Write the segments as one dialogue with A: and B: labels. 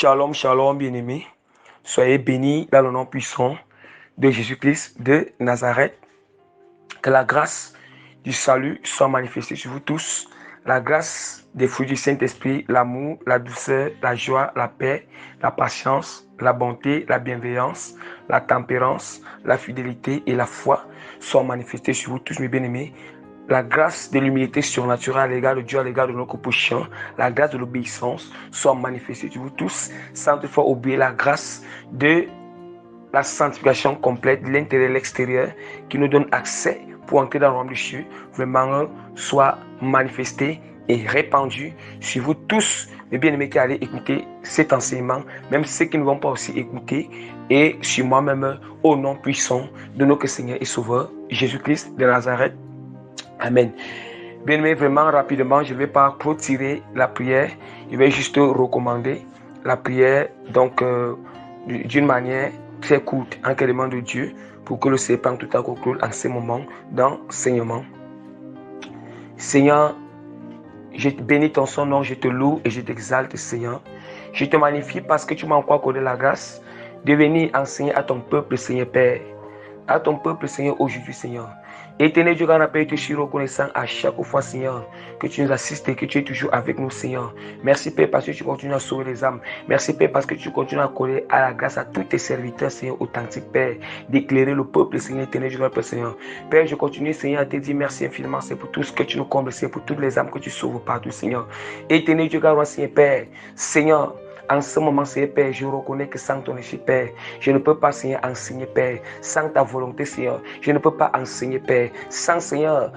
A: Shalom, shalom, bien-aimés. Soyez bénis dans le nom puissant de Jésus-Christ de Nazareth. Que la grâce du salut soit manifestée sur vous tous. La grâce des fruits du Saint-Esprit, l'amour, la douceur, la joie, la paix, la patience, la bonté, la bienveillance, la tempérance, la fidélité et la foi soient manifestées sur vous tous, mes bien-aimés. La grâce de l'humilité surnaturelle à l'égard de Dieu, à l'égard de nos prochains, la grâce de l'obéissance soit manifestée sur vous tous, sans toutefois oublier la grâce de la sanctification complète, de l'intérieur et l'extérieur, qui nous donne accès pour entrer dans le royaume des cieux, vraiment soit manifestée et répandue sur vous tous, mes bien-aimés qui allez écouter cet enseignement, même ceux qui ne vont pas aussi écouter, et sur moi-même, au nom puissant de notre Seigneur et Sauveur, Jésus-Christ de Nazareth. Amen. Bien-aimé, vraiment rapidement, je ne vais pas clôturer la prière. Je vais juste recommander la prière donc d'une manière très courte en quelle demande de Dieu pour que le serpent tout à conclure en ce moment d'enseignement. Seigneur, je bénis ton son nom, je te loue et je t'exalte, Seigneur. Je te magnifie parce que tu m'as encore accordé la grâce de venir enseigner à ton peuple, Seigneur Père. À ton peuple, Seigneur, aujourd'hui, Seigneur. Éternel Dieu, quand on appelle, je suis reconnaissant à chaque fois, Seigneur, que tu nous assistes et que tu es toujours avec nous, Seigneur. Merci, Père, parce que tu continues à sauver les âmes. Merci, Père, parce que tu continues à accorder à la grâce à tous tes serviteurs, Seigneur, authentiques, Père, d'éclairer le peuple, Seigneur, éternel Dieu, Père, Seigneur. Père, je continue, Seigneur, à te dire merci infiniment, c'est pour tout ce que tu nous combles, Seigneur, pour toutes les âmes que tu sauves partout, Seigneur. Éternel Dieu, quand Seigneur, Père, Seigneur, en ce moment, Seigneur Père, je reconnais que sans ton esprit, Père, je ne peux pas, Seigneur, enseigner, Père, sans ta volonté, Seigneur. Je ne peux pas enseigner, Père, sans, Seigneur,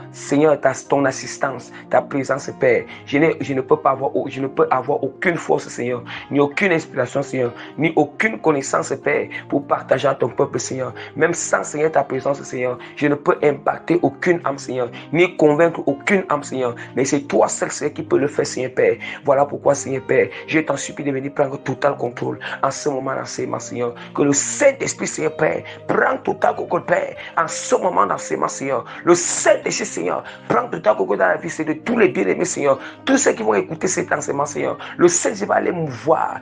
A: ton assistance, ta présence, Père. Je ne peux avoir aucune force, Seigneur, ni aucune inspiration, Seigneur, ni aucune connaissance, Père, pour partager à ton peuple, Seigneur. Même sans, Seigneur, ta présence, Seigneur, je ne peux impacter aucune âme, Seigneur, ni convaincre aucune âme, Seigneur. Mais c'est toi seul, Seigneur, qui peut le faire, Seigneur, Père. Voilà pourquoi, Seigneur, Père, je t'en supplie de venir prendre total contrôle en ce moment d'enseignement, Seigneur. Que le Saint-Esprit, Seigneur Père, prend total contrôle, Père, en ce moment d'enseignement, Seigneur. Le Saint-Esprit, Seigneur, prend total contrôle dans la vie de tous les bien-aimés, Seigneur. Tous ceux qui vont écouter cet enseignement, Seigneur. Le Saint-Esprit va les mouvoir,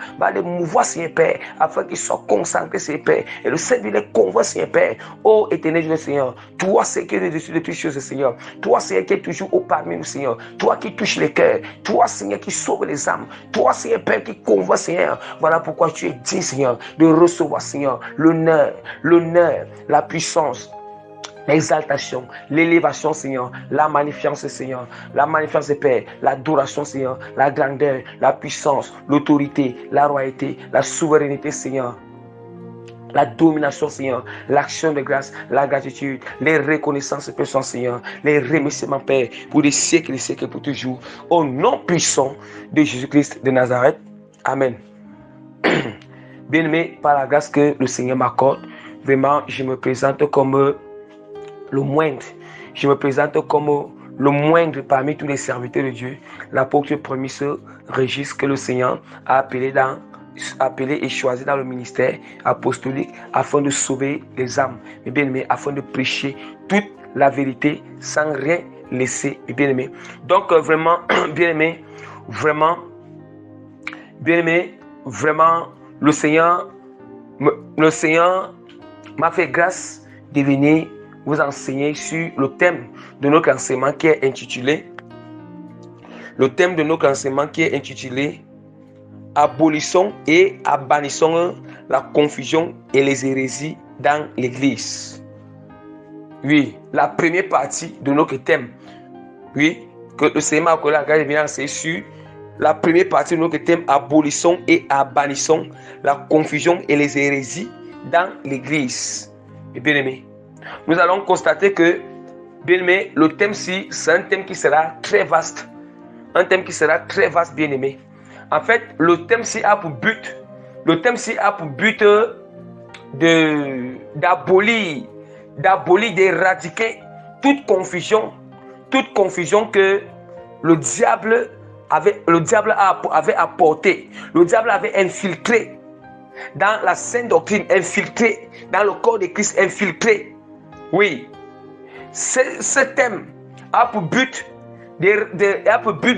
A: Seigneur Père, afin qu'ils soient concentrés, Seigneur Père. Et le Saint-Esprit les convoie, Seigneur Père. Ô éternel Dieu, Seigneur, toi, c'est qui est au-dessus de toutes choses, Seigneur. Toi, Seigneur, qui est toujours au parmi nous, Seigneur. Toi qui touches les cœurs. Toi, Seigneur, qui sauve les âmes. Toi, Seigneur Père, qui convoie, Seigneur. Voilà pourquoi tu es dit, Seigneur, de recevoir, Seigneur, l'honneur, la puissance, l'exaltation, l'élévation, Seigneur, la magnificence, Seigneur, la magnificence de Père, l'adoration, Seigneur, la grandeur, la puissance, l'autorité, la royauté, la souveraineté, Seigneur. La domination, Seigneur, l'action de grâce, la gratitude, les reconnaissances, Seigneur, les remerciements, Père, pour des siècles et des siècles, pour toujours, au nom puissant de Jésus-Christ de Nazareth. Amen. Bien-aimé, par la grâce que le Seigneur m'accorde, vraiment, je me présente comme le moindre. Je me présente comme le moindre parmi tous les serviteurs de Dieu, l'apôtre premier Régis que le Seigneur a appelé et choisi dans le ministère apostolique afin de sauver les âmes, mes bien-aimés, afin de prêcher toute la vérité sans rien laisser, mes bien-aimés. Donc vraiment, bien-aimés, vraiment, le Seigneur m'a fait grâce de venir vous enseigner sur le thème de notre enseignement qui est intitulé Abolissons et bannissons la confusion et les hérésies dans l'Église. Oui, la première partie de notre thème. Oui, que le Seigneur m'a accordé la grâce de venir enseigner sur la première partie de notre thème, abolissons et bannissons la confusion et les hérésies dans l'Église. Et bien aimé, nous allons constater que, bien aimé, le thème-ci, c'est un thème qui sera très vaste. Un thème qui sera très vaste, bien aimé. En fait, le thème-ci a pour but d'abolir, d'éradiquer toute confusion que le diable avait apporté, le diable avait infiltré dans la sainte doctrine, infiltré dans le corps de Christ, infiltré. Oui, ce thème a pour but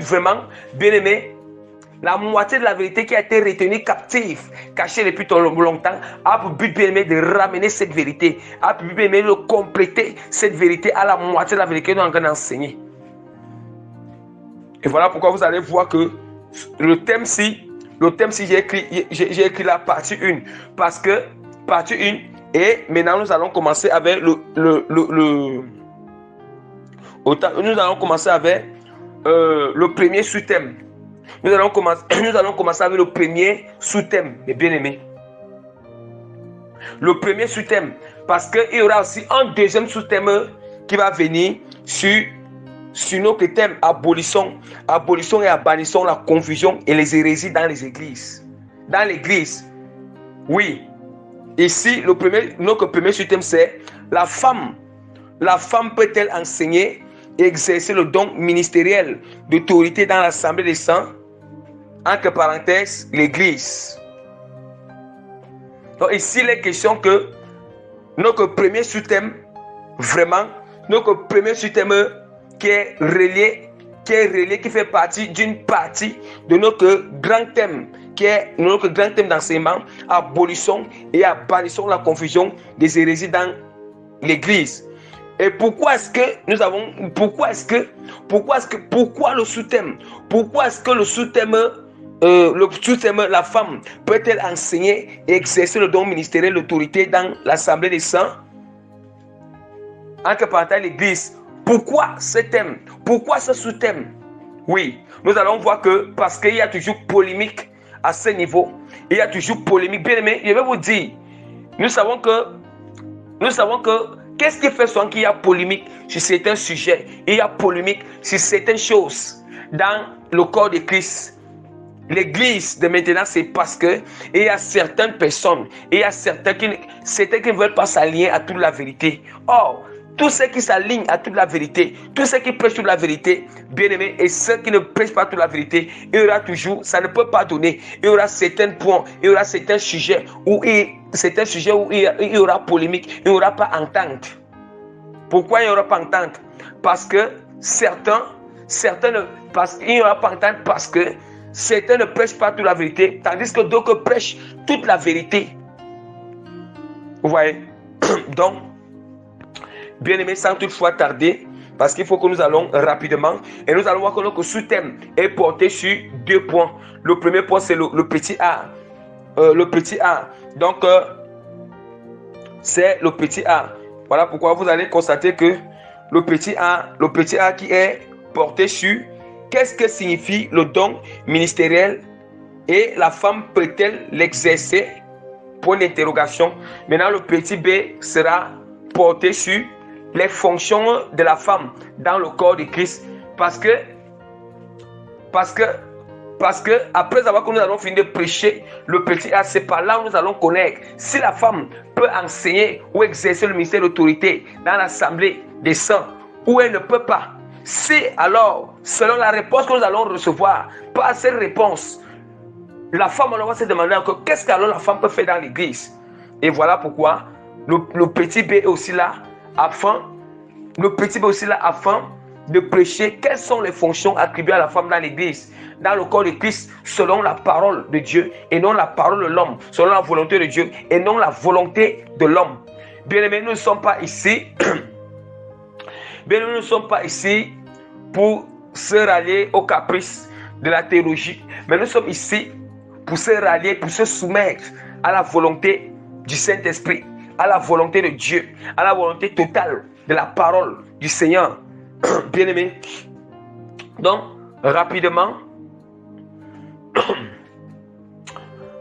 A: vraiment, bien aimé, La moitié de la vérité qui a été retenue captive, cachée depuis longtemps, a pour but bien aimé de ramener cette vérité, a pour but bien aimé de compléter cette vérité à la moitié de la vérité que nous sommes en train d'enseigner. Et voilà pourquoi vous allez voir que le thème-ci, j'ai écrit la partie 1. Parce que partie 1, et maintenant nous allons commencer avec nous allons commencer avec le premier sous-thème. Nous allons commencer avec le premier sous-thème, mes bien-aimés. Le premier sous-thème, parce qu'il y aura aussi un deuxième sous-thème qui va venir sur notre thème abolition et bannissons la confusion et les hérésies dans les églises. Dans l'église, oui. Ici, notre premier sous-thème, c'est la femme. La femme peut-elle enseigner et exercer le don ministériel d'autorité dans l'assemblée des saints? Entre parenthèses, l'église. Donc ici, il est question que notre premier sous-thème, vraiment, notre premier sous-thème qui est relié, qui fait partie d'une partie de notre grand thème, qui est notre grand thème d'enseignement, abolissons et bannissons la confusion des hérésies dans l'église. Et pourquoi est-ce que nous avons, pourquoi le sous-thème? Pourquoi est-ce que le sous-thème, la femme peut-elle enseigner et exercer le don ministériel, l'autorité dans l'assemblée des saints? Entre parenthèses, l'église. Pourquoi ce thème? Pourquoi ce sous-thème? Oui, nous allons voir que parce qu'il y a toujours polémique à ce niveau. Il y a toujours polémique. Bien aimé, je vais vous dire, nous savons que qu'est-ce qui fait souvent qu'il y a polémique sur certains sujets? Il y a polémique sur certaines choses dans le corps de Christ. L'église de maintenant, c'est parce que il y a certaines personnes, il y a certains qui ne veulent pas s'aligner à toute la vérité. Or, tous ceux qui s'alignent à toute la vérité, tous ceux qui prêchent toute la vérité, bien aimés, et ceux qui ne prêchent pas toute la vérité, il y aura toujours, ça ne peut pas donner. Il y aura certains points, il y aura certains sujets où il y aura polémique, il n'y aura pas entente. Pourquoi il n'y aura pas entente? Parce que certains ne prêchent pas toute la vérité, tandis que d'autres prêchent toute la vérité. Vous voyez? Donc, bien aimé, sans toutefois tarder, parce qu'il faut que nous allons rapidement, et nous allons voir que notre sous-thème est porté sur 2 points. Le premier point, c'est le petit A. Le petit A. Donc, c'est le petit A. Voilà pourquoi vous allez constater que le petit A qui est porté sur qu'est-ce que signifie le don ministériel et la femme peut-elle l'exercer? Point d'interrogation. Maintenant, le petit B sera porté sur les fonctions de la femme dans le corps de Christ. Parce que après avoir que nous allons finir de prêcher le petit A, c'est par là où nous allons connaître si la femme peut enseigner ou exercer le ministère d'autorité dans l'assemblée des saints ou elle ne peut pas. Si alors, selon la réponse que nous allons recevoir, par cette réponse, la femme on va se demander encore qu'est-ce que la femme peut faire dans l'église. Et voilà pourquoi le petit B est aussi là afin de prêcher quelles sont les fonctions attribuées à la femme dans l'église, dans le corps de Christ, selon la parole de Dieu et non la parole de l'homme, selon la volonté de Dieu et non la volonté de l'homme. Bien-aimés, nous ne sommes pas ici nous ne sommes pas ici pour se rallier aux caprices de la théologie, mais nous sommes ici pour se rallier, pour se soumettre à la volonté du Saint-Esprit, à la volonté de Dieu, à la volonté totale de la parole du Seigneur. Bien-aimés, donc rapidement,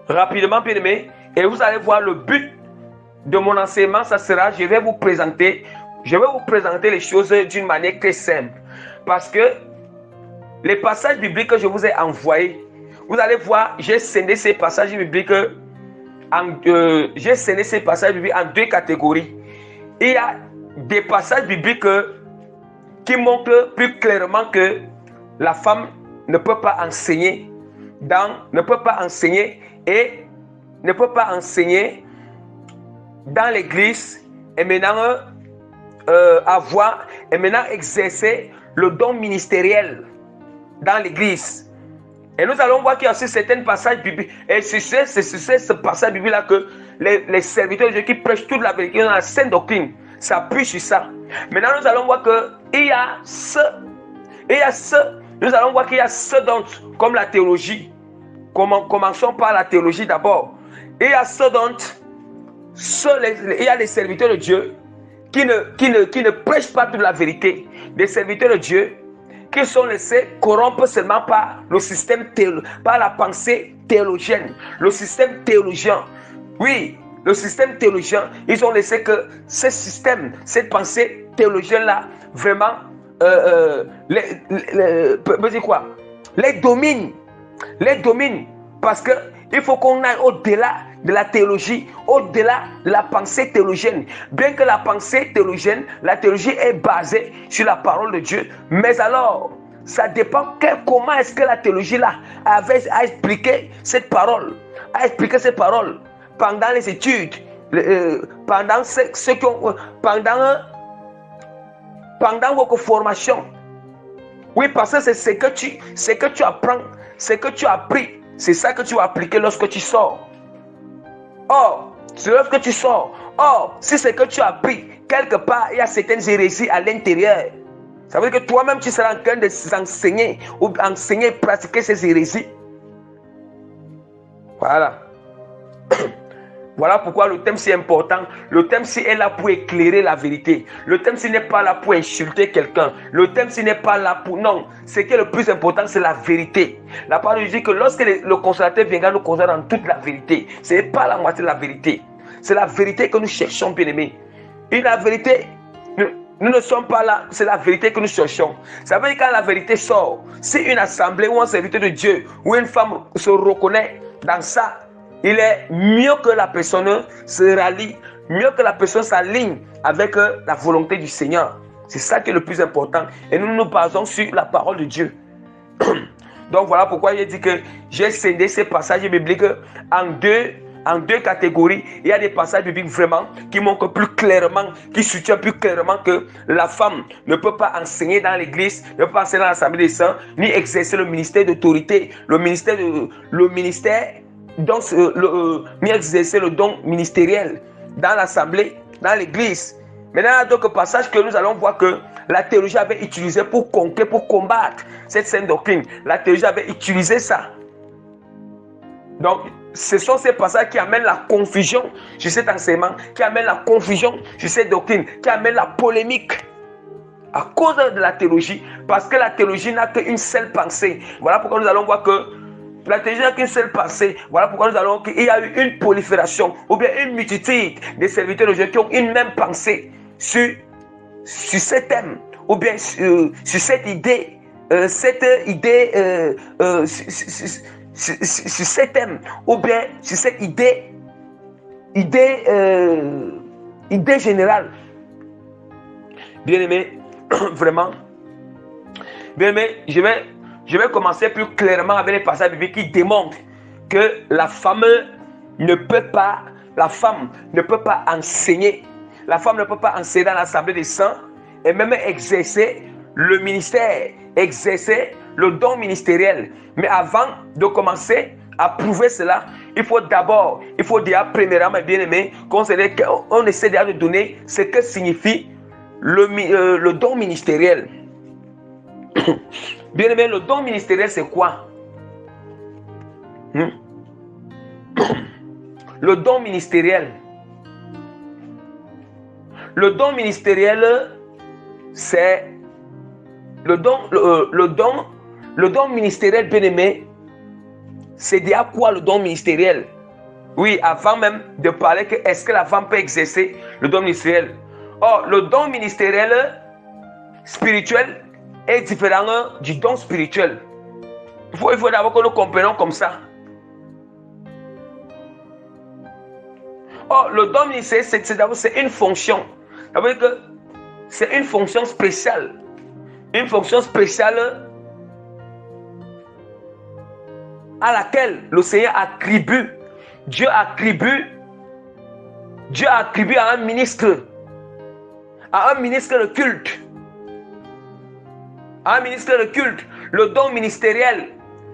A: bien-aimés, et vous allez voir le but de mon enseignement, ça sera, je vais vous présenter les choses d'une manière très simple, parce que les passages bibliques que je vous ai envoyés, vous allez voir, j'ai scindé ces passages bibliques en 2 catégories. Il y a des passages bibliques qui montrent plus clairement que la femme ne peut pas enseigner dans l'église et maintenant exercer le don ministériel dans l'église. Et nous allons voir qu'il y a aussi certains passages bibliques. Et c'est ce passage biblique-là que les serviteurs de Dieu qui prêchent toute la vérité dans la sainte doctrine s'appuient sur ça. Maintenant, nous allons voir qu'il y a nous allons voir qu'il y a ce dont, comme la théologie. Commençons par la théologie d'abord. Il y a ce dont, il y a les serviteurs de Dieu qui ne prêchent pas toute la vérité. Des serviteurs de Dieu qui sont laissés corrompre seulement par le système par la pensée théologienne, le système théologien. Oui, le système théologien, ils ont laissé que ce système, cette pensée théologienne-là, vraiment, les domine. Parce qu'il faut qu'on aille au-delà de la théologie, au-delà de la pensée théologienne. Bien que la pensée théologienne, la théologie est basée sur la parole de Dieu, mais alors, ça dépend comment est-ce que la théologie là a expliqué cette parole, pendant les études, pendant votre formation. Oui, parce que c'est ce que tu apprends, ce que tu as appris, c'est ça que tu vas appliquer lorsque tu sors. Or, c'est lorsque tu sors. Or, si c'est que tu as appris, quelque part, il y a certaines hérésies à l'intérieur. Ça veut dire que toi-même, tu seras en train de s'enseigner ou enseigner, pratiquer ces hérésies. Voilà. Voilà pourquoi le thème c'est important. Le thème c'est est là pour éclairer la vérité. Le thème n'est pas là pour insulter quelqu'un. Le thème n'est pas là pour... Non, ce qui est le plus important, c'est la vérité. La parole de Dieu dit que lorsque le consolateur viendra nous conduire dans toute la vérité, ce n'est pas la moitié de la vérité. C'est la vérité que nous cherchons, bien-aimés. Et la vérité, nous ne sommes pas là, c'est la vérité que nous cherchons. Ça veut dire que quand la vérité sort, si une assemblée ou un serviteur de Dieu ou une femme se reconnaît dans ça, il est mieux que la personne se rallie, mieux que la personne s'aligne avec la volonté du Seigneur. C'est ça qui est le plus important. Et nous nous basons sur la parole de Dieu. Donc voilà pourquoi j'ai dit que j'ai scindé ces passages bibliques en deux catégories. Il y a des passages bibliques vraiment qui montrent plus clairement, qui soutiennent plus clairement que la femme ne peut pas enseigner dans l'église, ne peut pas enseigner dans l'assemblée des saints, ni exercer le ministère d'autorité, le ministère donc ni exercer le don ministériel dans l'assemblée, dans l'église. Maintenant, il y a d'autres passages que nous allons voir que la théologie avait utilisé pour conquérir, pour combattre cette sainte doctrine. La théologie avait utilisé ça. Donc, ce sont ces passages qui amènent la confusion sur cet enseignement, qui amènent la confusion sur cette doctrine, qui amènent la polémique à cause de la théologie, parce que la théologie n'a qu'une seule pensée. Voilà pourquoi nous allons voir que la théologie n'a qu'une seule pensée. Voilà pourquoi nous allons voir qu'il y a eu une prolifération ou bien une multitude de serviteurs de Dieu qui ont une même pensée sur ce thème ou bien sur cette idée, sur ce thème ou bien sur cette idée générale. Bien-aimé, vraiment, bien-aimé, je vais commencer plus clairement avec les passages bibliques qui démontrent que la femme ne peut pas enseigner. La femme ne peut pas enseigner dans l'assemblée des saints et même exercer le ministère, exercer le don ministériel. Mais avant de commencer à prouver cela, il faut déjà premièrement, bien aimé, qu'on essaie déjà de donner ce que signifie le don ministériel. Bien aimé, le don ministériel, c'est quoi? Le don ministériel. Le don ministériel, c'est le don ministériel, bien aimé. C'est déjà quoi le don ministériel? Oui, avant même de parler que est-ce que la femme peut exercer le don ministériel. Or, le don ministériel spirituel est différent du don spirituel. Il faut d'abord que nous comprenions comme ça. Or, le don ministériel, c'est une fonction. Ça veut dire que c'est une fonction spéciale. Une fonction spéciale à laquelle le Seigneur attribue. Dieu attribue à un ministre de culte. À un ministre de culte, le don ministériel.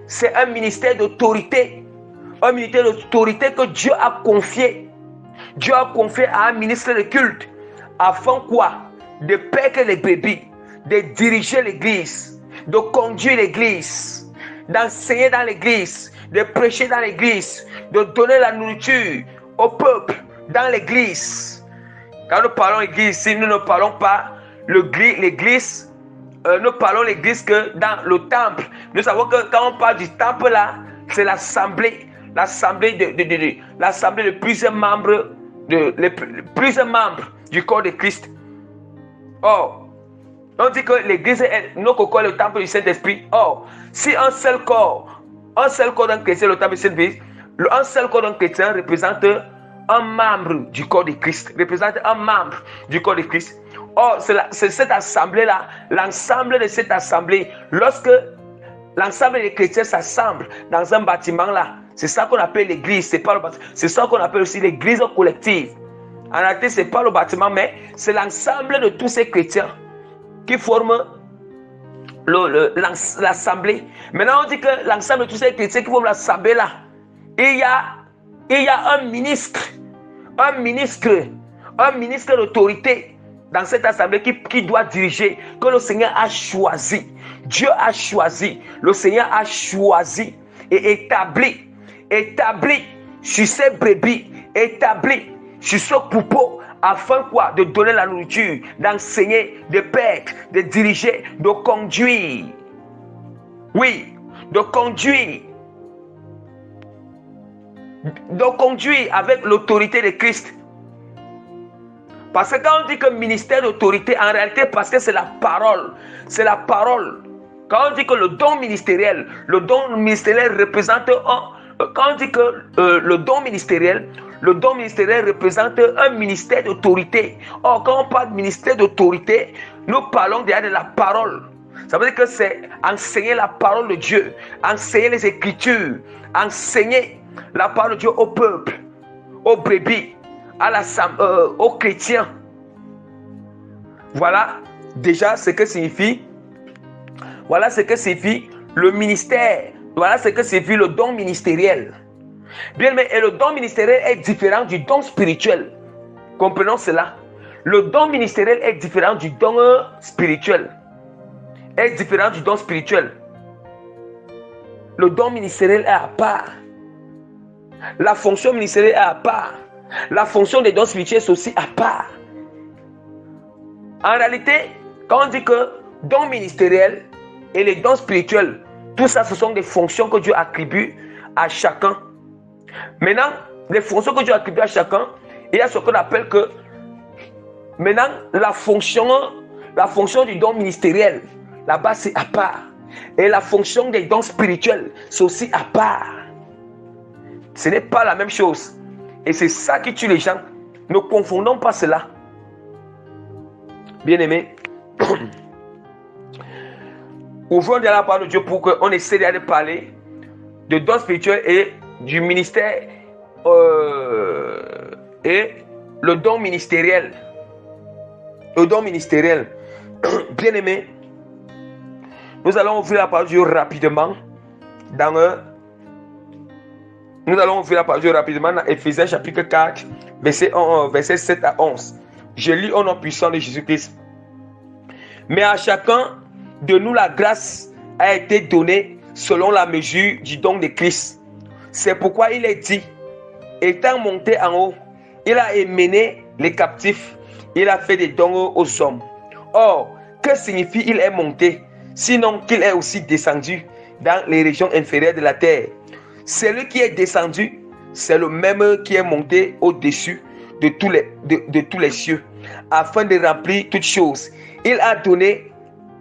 A: c'est un ministère d'autorité. Un ministère d'autorité que Dieu a confié. Dieu a confié à un ministre de culte. Afin quoi? De paître les brebis, de diriger l'église, de conduire l'église, d'enseigner dans l'église, de prêcher dans l'église, de donner la nourriture au peuple dans l'église. Quand nous parlons d'église ici, nous ne parlons pas l'église, nous parlons l'église que dans le temple. Nous savons que quand on parle du temple là, c'est l'assemblée de plusieurs membres, plusieurs membres du corps de Christ. Or, on dit que l'église est notre corps, le temple du Saint-Esprit. Or, si un seul corps d'un chrétien, le temple du Saint-Esprit, un seul corps d'un chrétien représente un membre du corps de Christ, Or, c'est cette assemblée-là, l'ensemble de cette assemblée, lorsque l'ensemble des chrétiens s'assemblent dans un bâtiment-là, c'est ça qu'on appelle l'église, c'est ça qu'on appelle aussi l'église collective. En réalité, ce n'est pas le bâtiment, mais c'est l'ensemble de tous ces chrétiens qui forment l'assemblée. Maintenant, on dit que l'ensemble de tous ces chrétiens qui forment l'assemblée là, il y a un ministre d'autorité dans cette assemblée qui doit diriger, que le Seigneur a choisi. Dieu a choisi, le Seigneur a choisi et établi sur ces brebis, établi sur ce troupeau, afin quoi? De donner la nourriture, d'enseigner, de paître, de diriger, de conduire. Oui, de conduire avec l'autorité de Christ. Parce que quand on dit que ministère d'autorité, en réalité, parce que c'est la parole. Quand on dit que le don ministériel représente quand on dit que le don ministériel représente un ministère d'autorité. Or, quand on parle de ministère d'autorité, nous parlons déjà de la parole. Ça veut dire que c'est enseigner la parole de Dieu, enseigner les Écritures, enseigner la parole de Dieu au peuple, aux brebis, aux chrétiens. Voilà déjà ce que signifie. Voilà ce que signifie le ministère. Voilà ce que signifie le don ministériel. Bien, mais le don ministériel est différent du don spirituel. Comprenons cela. Le don ministériel est différent du don spirituel. Le don ministériel est à part. La fonction ministérielle est à part. La fonction des dons spirituels est aussi à part. En réalité, quand on dit que don ministériel et les dons spirituels, tout ça, ce sont des fonctions que Dieu attribue à chacun. Maintenant, les fonctions que Dieu attribue à chacun, il y a ce qu'on appelle que maintenant, la fonction du don ministériel, là-bas, c'est à part. Et la fonction des dons spirituels, c'est aussi à part. Ce n'est pas la même chose. Et c'est ça qui tue les gens. Ne confondons pas cela. Bien-aimés, ouvrons déjà la parole de Dieu pour qu'on essaie de parler de dons spirituels et du ministère et le don ministériel. Bien-aimés, nous allons ouvrir la parole de Dieu rapidement dans Éphésiens chapitre 4, verset 7 à 11. Je lis au nom puissant de Jésus-Christ. Mais à chacun de nous, la grâce a été donnée selon la mesure du don de Christ. C'est pourquoi il est dit, étant monté en haut, il a émené les captifs, il a fait des dons aux hommes. Or, que signifie il est monté, sinon qu'il est aussi descendu dans les régions inférieures de la terre? Celui qui est descendu, c'est le même qui est monté au-dessus de tous les cieux, afin de remplir toutes choses. Il a donné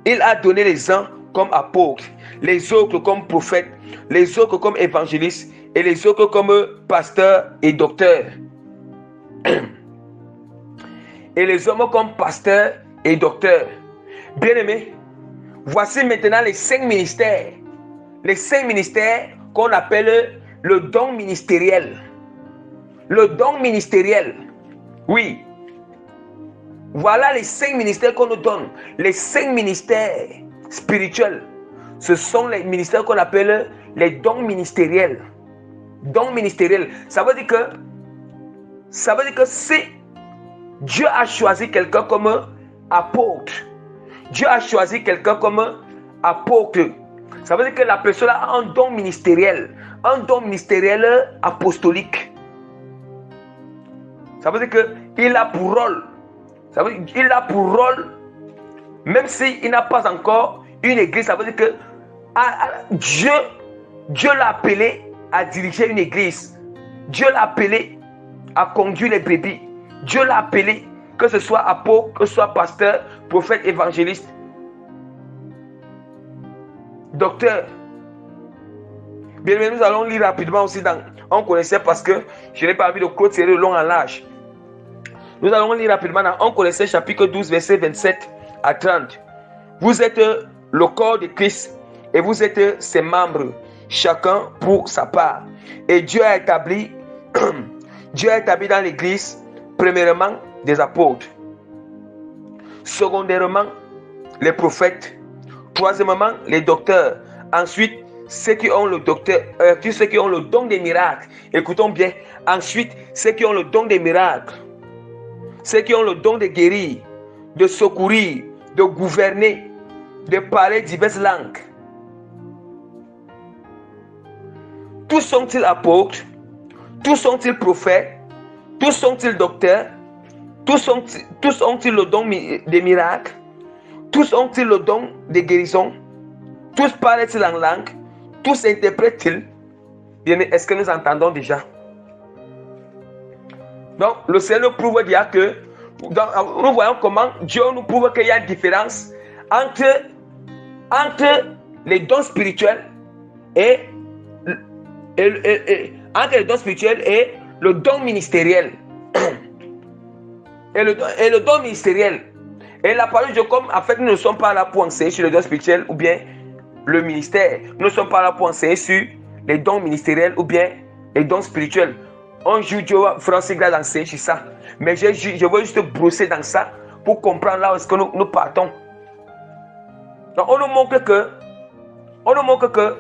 A: les uns comme apôtres, les autres comme prophètes, les autres comme évangélistes et les autres comme pasteurs et docteurs. Et les hommes comme pasteurs et docteurs. Bien-aimés, voici maintenant les 5 ministères. Les 5 ministères qu'on appelle le don ministériel. Le don ministériel. Oui. Voilà les 5 ministères qu'on nous donne. Les 5 ministères spirituels. Ce sont les ministères qu'on appelle les dons ministériels. Dons ministériels. Ça veut dire que si Dieu a choisi quelqu'un comme apôtre, Dieu a choisi quelqu'un comme apôtre, ça veut dire que la personne a un don ministériel apostolique. Ça veut dire qu'il a pour rôle, même s'il n'a pas encore une église, ça veut dire que Dieu l'a appelé à diriger une église. Dieu l'a appelé à conduire les brebis. Dieu l'a appelé, que ce soit apôtre, que ce soit pasteur, prophète, évangéliste, docteur. Bien, mais nous allons lire rapidement aussi on connaissait parce que je n'ai pas envie de clôturer long en large. Nous allons lire rapidement dans 1 Corinthiens chapitre 12, verset 27 à 30. Vous êtes le corps de Christ et vous êtes ses membres, chacun pour sa part. Et Dieu a établi dans l'église, premièrement, des apôtres. Secondairement, les prophètes. Troisièmement, les docteurs. Ensuite, ceux qui ont le don des miracles. Écoutons bien. Ensuite, ceux qui ont le don des miracles. Ceux qui ont le don de guérir, de secourir, de gouverner, de parler diverses langues. Tous sont-ils apôtres? Tous sont-ils prophètes? Tous sont-ils docteurs? Tous ont-ils le don des miracles? Tous ont-ils le don de guérison? Tous parlent-ils en langue? Tous interprètent-ils? Bien, est-ce que nous entendons déjà? Donc, le Seigneur prouve déjà que, nous voyons comment Dieu nous prouve qu'il y a une différence entre les dons spirituels et le don ministériel. Et le don ministériel. Et la parole de Dieu, comme en fait nous ne sommes pas là pour enseigner sur le don spirituel ou bien le ministère. Nous ne sommes pas là pour enseigner sur les dons ministériels ou bien les dons spirituels. Un jour, Dieu va Francis va enseigner sur ça. Mais je veux juste brosser dans ça pour comprendre là où est-ce que nous partons. Donc, on nous montre que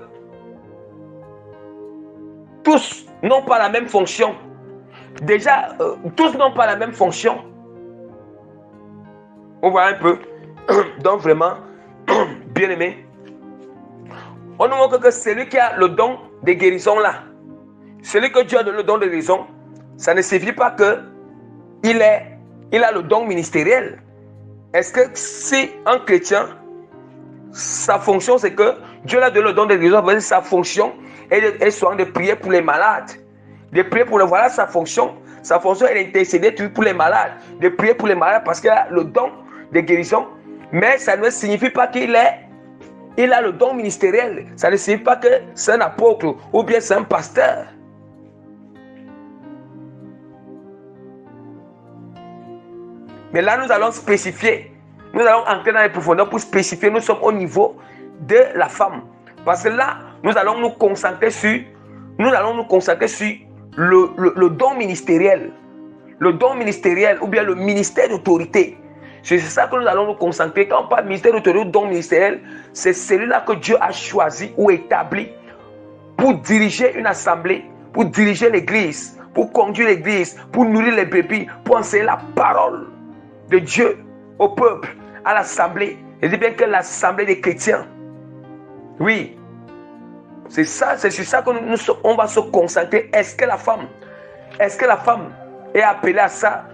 A: tous n'ont pas la même fonction. Déjà, tous n'ont pas la même fonction. On voit un peu. Donc, vraiment, bien aimé. On nous montre que celui qui a le don de guérison là, celui que Dieu a le don de guérison, ça ne signifie pas qu'il a le don ministériel. Est-ce que si un chrétien, sa fonction c'est que Dieu a donné le don de guérison, sa fonction est souvent de prier pour les malades. De prier pour les voilà sa fonction. Sa fonction est d'intercéder pour les malades. De prier pour les malades parce qu'il a le don de guérison. Mais ça ne signifie pas qu'il a le don ministériel. Ça ne signifie pas que c'est un apôtre ou bien c'est un pasteur. Mais là, nous allons spécifier. Nous allons entrer dans les profondeurs pour spécifier. Nous sommes au niveau de la femme. Parce que là, nous allons nous concentrer sur le don ministériel. Le don ministériel ou bien le ministère d'autorité. C'est ça que nous allons nous concentrer. Quand on parle de ministère d'autorité ou don ministériel, c'est celui-là que Dieu a choisi ou établi pour diriger une assemblée, pour diriger l'église, pour conduire l'église, pour nourrir les brebis, pour enseigner la parole de Dieu au peuple, à l'assemblée. Je dis bien que l'assemblée des chrétiens. Oui. C'est sur ça que on va se concentrer. Est-ce que la femme est appelée à ça,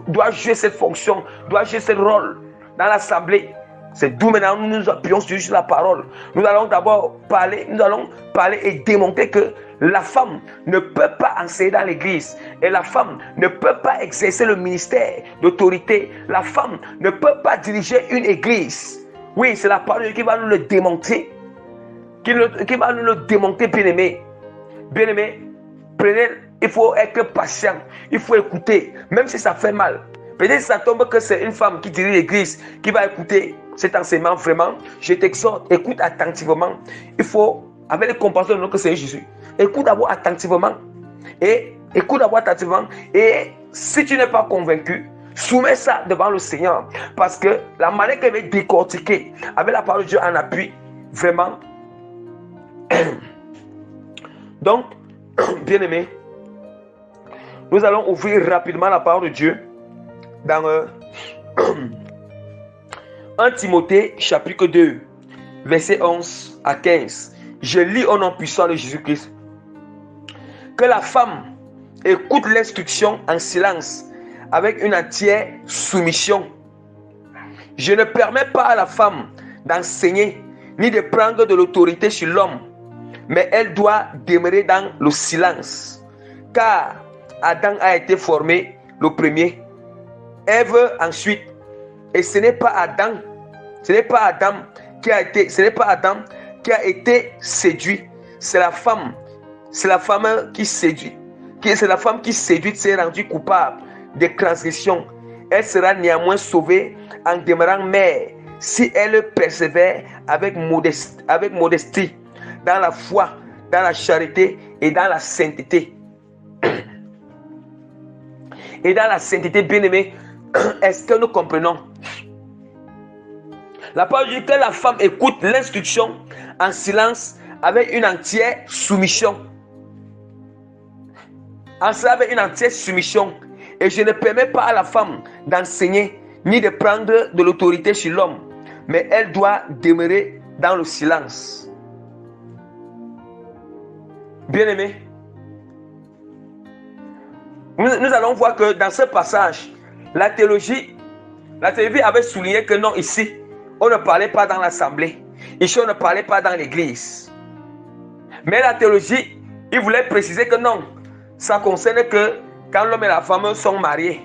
A: doit jouer cette fonction, doit jouer ce rôle dans l'assemblée? C'est d'où maintenant nous nous appuyons sur la parole. Nous allons d'abord parler et démontrer que la femme ne peut pas enseigner dans l'église. Et la femme ne peut pas exercer le ministère d'autorité. La femme ne peut pas diriger une église. Oui, c'est la parole qui va nous le démontrer. Qui va nous le démontrer, bien-aimé. Bien-aimé, il faut être patient. Il faut écouter, même si ça fait mal. Peut-être que ça tombe que c'est une femme qui dirige l'église, qui va écouter cet enseignement vraiment. Je t'exhorte, écoute attentivement. Il faut, avec les compassions de notre Seigneur Jésus, écoute d'abord attentivement. Et si tu n'es pas convaincu, soumets ça devant le Seigneur. Parce que la manière qu'elle va décortiquer, avec la parole de Dieu en appui, vraiment, Donc, bien aimé, nous allons ouvrir rapidement la parole de Dieu dans 1 Timothée chapitre 2, verset 11 à 15. Je lis au nom puissant de Jésus-Christ. Que la femme écoute l'instruction en silence avec une entière soumission. Je ne permets pas à la femme d'enseigner ni de prendre de l'autorité sur l'homme, mais elle doit demeurer dans le silence, car Adam a été formé le premier, Ève ensuite, et ce n'est pas Adam qui a été séduit, c'est la femme qui séduite s'est rendue coupable de transgression. Elle sera néanmoins sauvée en demeurant mère si elle persévère avec modestie dans la foi, dans la charité et dans la sainteté. Et dans la sainteté, bien-aimés, est-ce que nous comprenons? La parole dit que la femme écoute l'instruction en silence avec une entière soumission. Avec une entière soumission. Et je ne permets pas à la femme d'enseigner ni de prendre de l'autorité sur l'homme, mais elle doit demeurer dans le silence. Bien-aimés, nous allons voir que dans ce passage, la théologie avait souligné que non, ici, on ne parlait pas dans l'assemblée. Ici, on ne parlait pas dans l'église. Mais la théologie, il voulait préciser que non, ça concerne que quand l'homme et la femme sont mariés.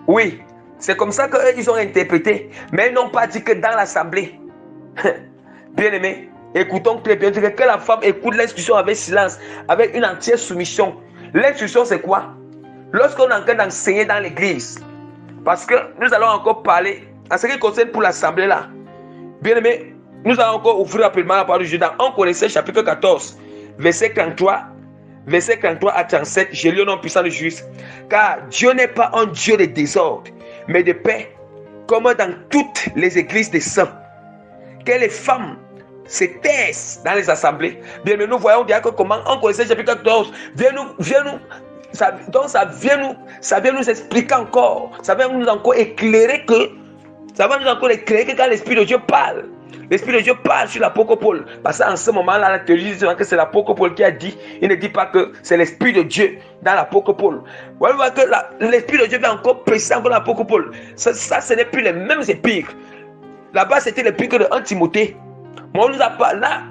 A: Oui, c'est comme ça qu'ils ont interprété. Mais ils n'ont pas dit que dans l'assemblée. Bien-aimés, écoutons très bien. Que la femme écoute l'instruction avec silence, avec une entière soumission. L'instruction, c'est quoi? Lorsqu'on est en train d'enseigner dans l'église, parce que nous allons encore parler en ce qui concerne pour l'assemblée là. Bien-aimés, nous allons encore ouvrir rapidement la parole de Dieu dans 1 Corinthiens chapitre 14, verset 33 à 37. Je lis au nom puissant de Jésus. Car Dieu n'est pas un Dieu de désordre, mais de paix, comme dans toutes les églises des saints. Que les femmes se taisent dans les assemblées. Bien, mais nous voyons déjà que comment 1 Corinthiens chapitre 14 ça vient nous expliquer encore, ça va nous encore éclairer que quand l'Esprit de Dieu parle, l'Esprit de Dieu parle sur l'apôtre Paul. Parce qu'en ce moment-là, la théologie dit que c'est l'apôtre Paul qui a dit. Il ne dit pas que c'est l'Esprit de Dieu dans l'apôtre Paul. Vous voyez que l'Esprit de Dieu va encore préciser encore l'apôtre Paul. Ça, ce n'est plus les mêmes épîtres. Là-bas, c'était l'épître de 1 Timothée. Mais on nous a pas là.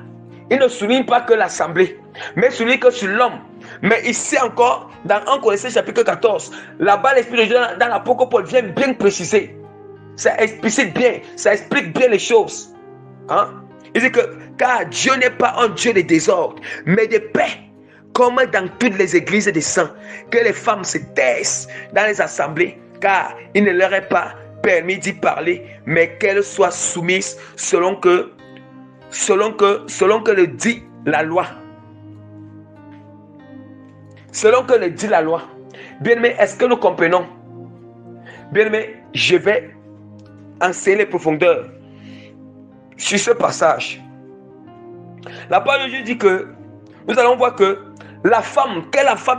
A: Il ne souligne pas que l'assemblée, mais il souligne que sur l'homme. Mais ici encore, dans 1 Corinthiens chapitre 14, là-bas, l'Esprit de Dieu dans l'apôtre Paul vient bien préciser. Ça explicite bien, ça explique bien les choses. Hein? Il dit que car Dieu n'est pas un Dieu de désordre, mais de paix, comme dans toutes les églises des saints, que les femmes se taisent dans les assemblées, car il ne leur est pas permis d'y parler, mais qu'elles soient soumises selon que le dit la loi. Selon que le dit la loi. Bien-aimés, est-ce que nous comprenons? Bien-aimés, je vais enseigner les profondeurs sur ce passage. La parole de Dieu dit que nous allons voir que la femme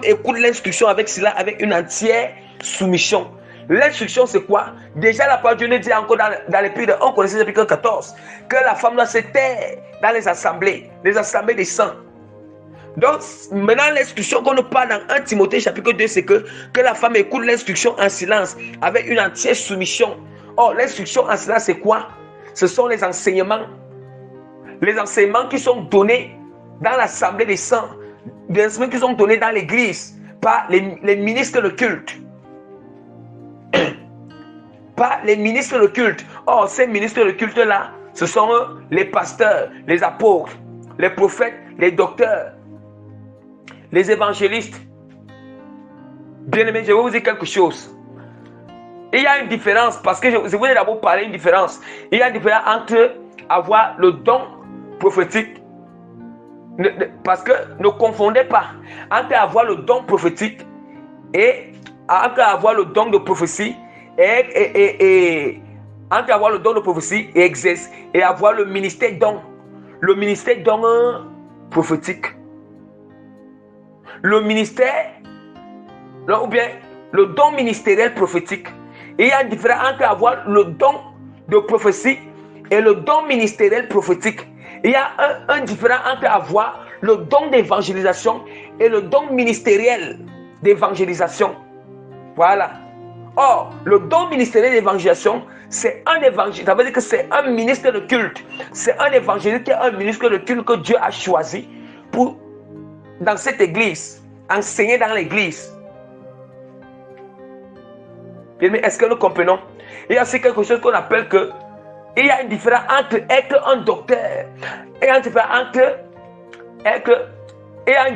A: écoute l'instruction avec cela, avec une entière soumission. L'instruction, c'est quoi? Déjà, la parole de Dieu nous dit encore dans l'épître de 1 Corinthiens chapitre 14 que la femme doit se taire dans les assemblées des saints. Donc, maintenant, l'instruction qu'on nous parle dans 1 Timothée chapitre 2, c'est que la femme écoute l'instruction en silence, avec une entière soumission. Or, l'instruction en silence, c'est quoi? Ce sont les enseignements qui sont donnés dans l'assemblée des saints, des enseignements qui sont donnés dans l'église par les ministres de culte. Par les ministres de culte. Or, ces ministres de culte-là, ce sont les pasteurs, les apôtres, les prophètes, les docteurs, les évangélistes. Bien-aimés, je vais vous dire quelque chose. Il y a une différence, parce que je voulais d'abord parler d'une différence. Il y a une différence entre avoir le don prophétique, parce que ne confondez pas entre avoir le don prophétique et entre avoir le don de prophétie entre avoir le don de prophétie et avoir le ministère don prophétique. le ministère, ou bien le don ministériel prophétique. Il y a une différence entre avoir le don de prophétie et le don ministériel prophétique. Il y a un différence entre avoir le don d'évangélisation et le don ministériel d'évangélisation. Voilà. Or, le don ministériel d'évangélisation, c'est un évangile. Ça veut dire que c'est un ministre de culte. C'est un évangéliste qui est un ministre de culte que Dieu a choisi pour, dans cette église, enseigner dans l'église. Est-ce que nous comprenons? Il y a aussi quelque chose qu'on appelle que il y a une différence entre être un docteur. Il y a une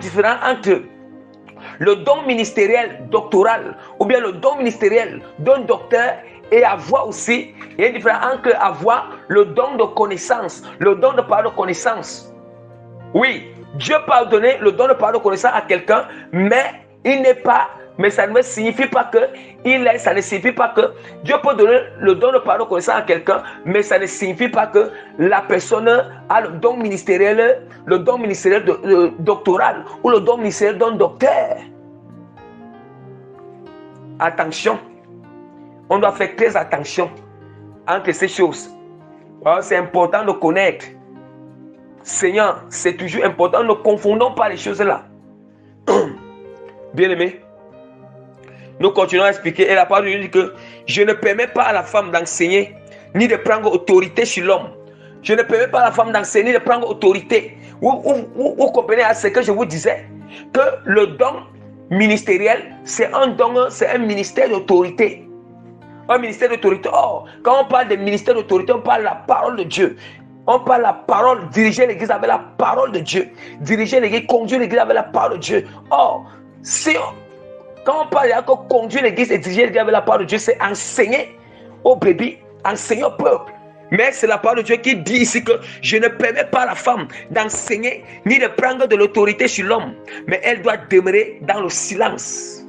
A: différence entre le don ministériel doctoral ou bien le don ministériel d'un docteur et avoir aussi, il y a une différence entre avoir le don de connaissance, le don de parole de connaissance. Oui, Dieu peut donner le don de parole de connaissance à quelqu'un, mais il n'est pas, mais ça ne signifie pas que ça ne signifie pas que Dieu peut donner le don de parole de connaissance à quelqu'un, mais ça ne signifie pas que la personne a le don ministériel doctoral ou le don ministériel d'un docteur. Attention, on doit faire très attention entre ces choses. Alors, c'est important de connaître. Seigneur, c'est toujours important, ne confondons pas les choses là. Bien-aimé, nous continuons à expliquer. Et la parole de Dieu dit que je ne permets pas à la femme d'enseigner ni de prendre autorité sur l'homme. Je ne permets pas à la femme d'enseigner ni de prendre autorité. Vous comprenez à ce que je vous disais, que le don ministériel, c'est un don, c'est un ministère d'autorité. Un ministère d'autorité. Or, quand on parle de ministère d'autorité, on parle de la parole de Dieu. On parle de la parole, diriger l'église avec la parole de Dieu. Diriger l'église, conduire l'église avec la parole de Dieu. Or, quand on parle de conduire l'église et diriger l'église avec la parole de Dieu, c'est enseigner aux bébés, enseigner au peuple. Mais c'est la parole de Dieu qui dit ici que je ne permets pas à la femme d'enseigner ni de prendre de l'autorité sur l'homme, mais elle doit demeurer dans le silence.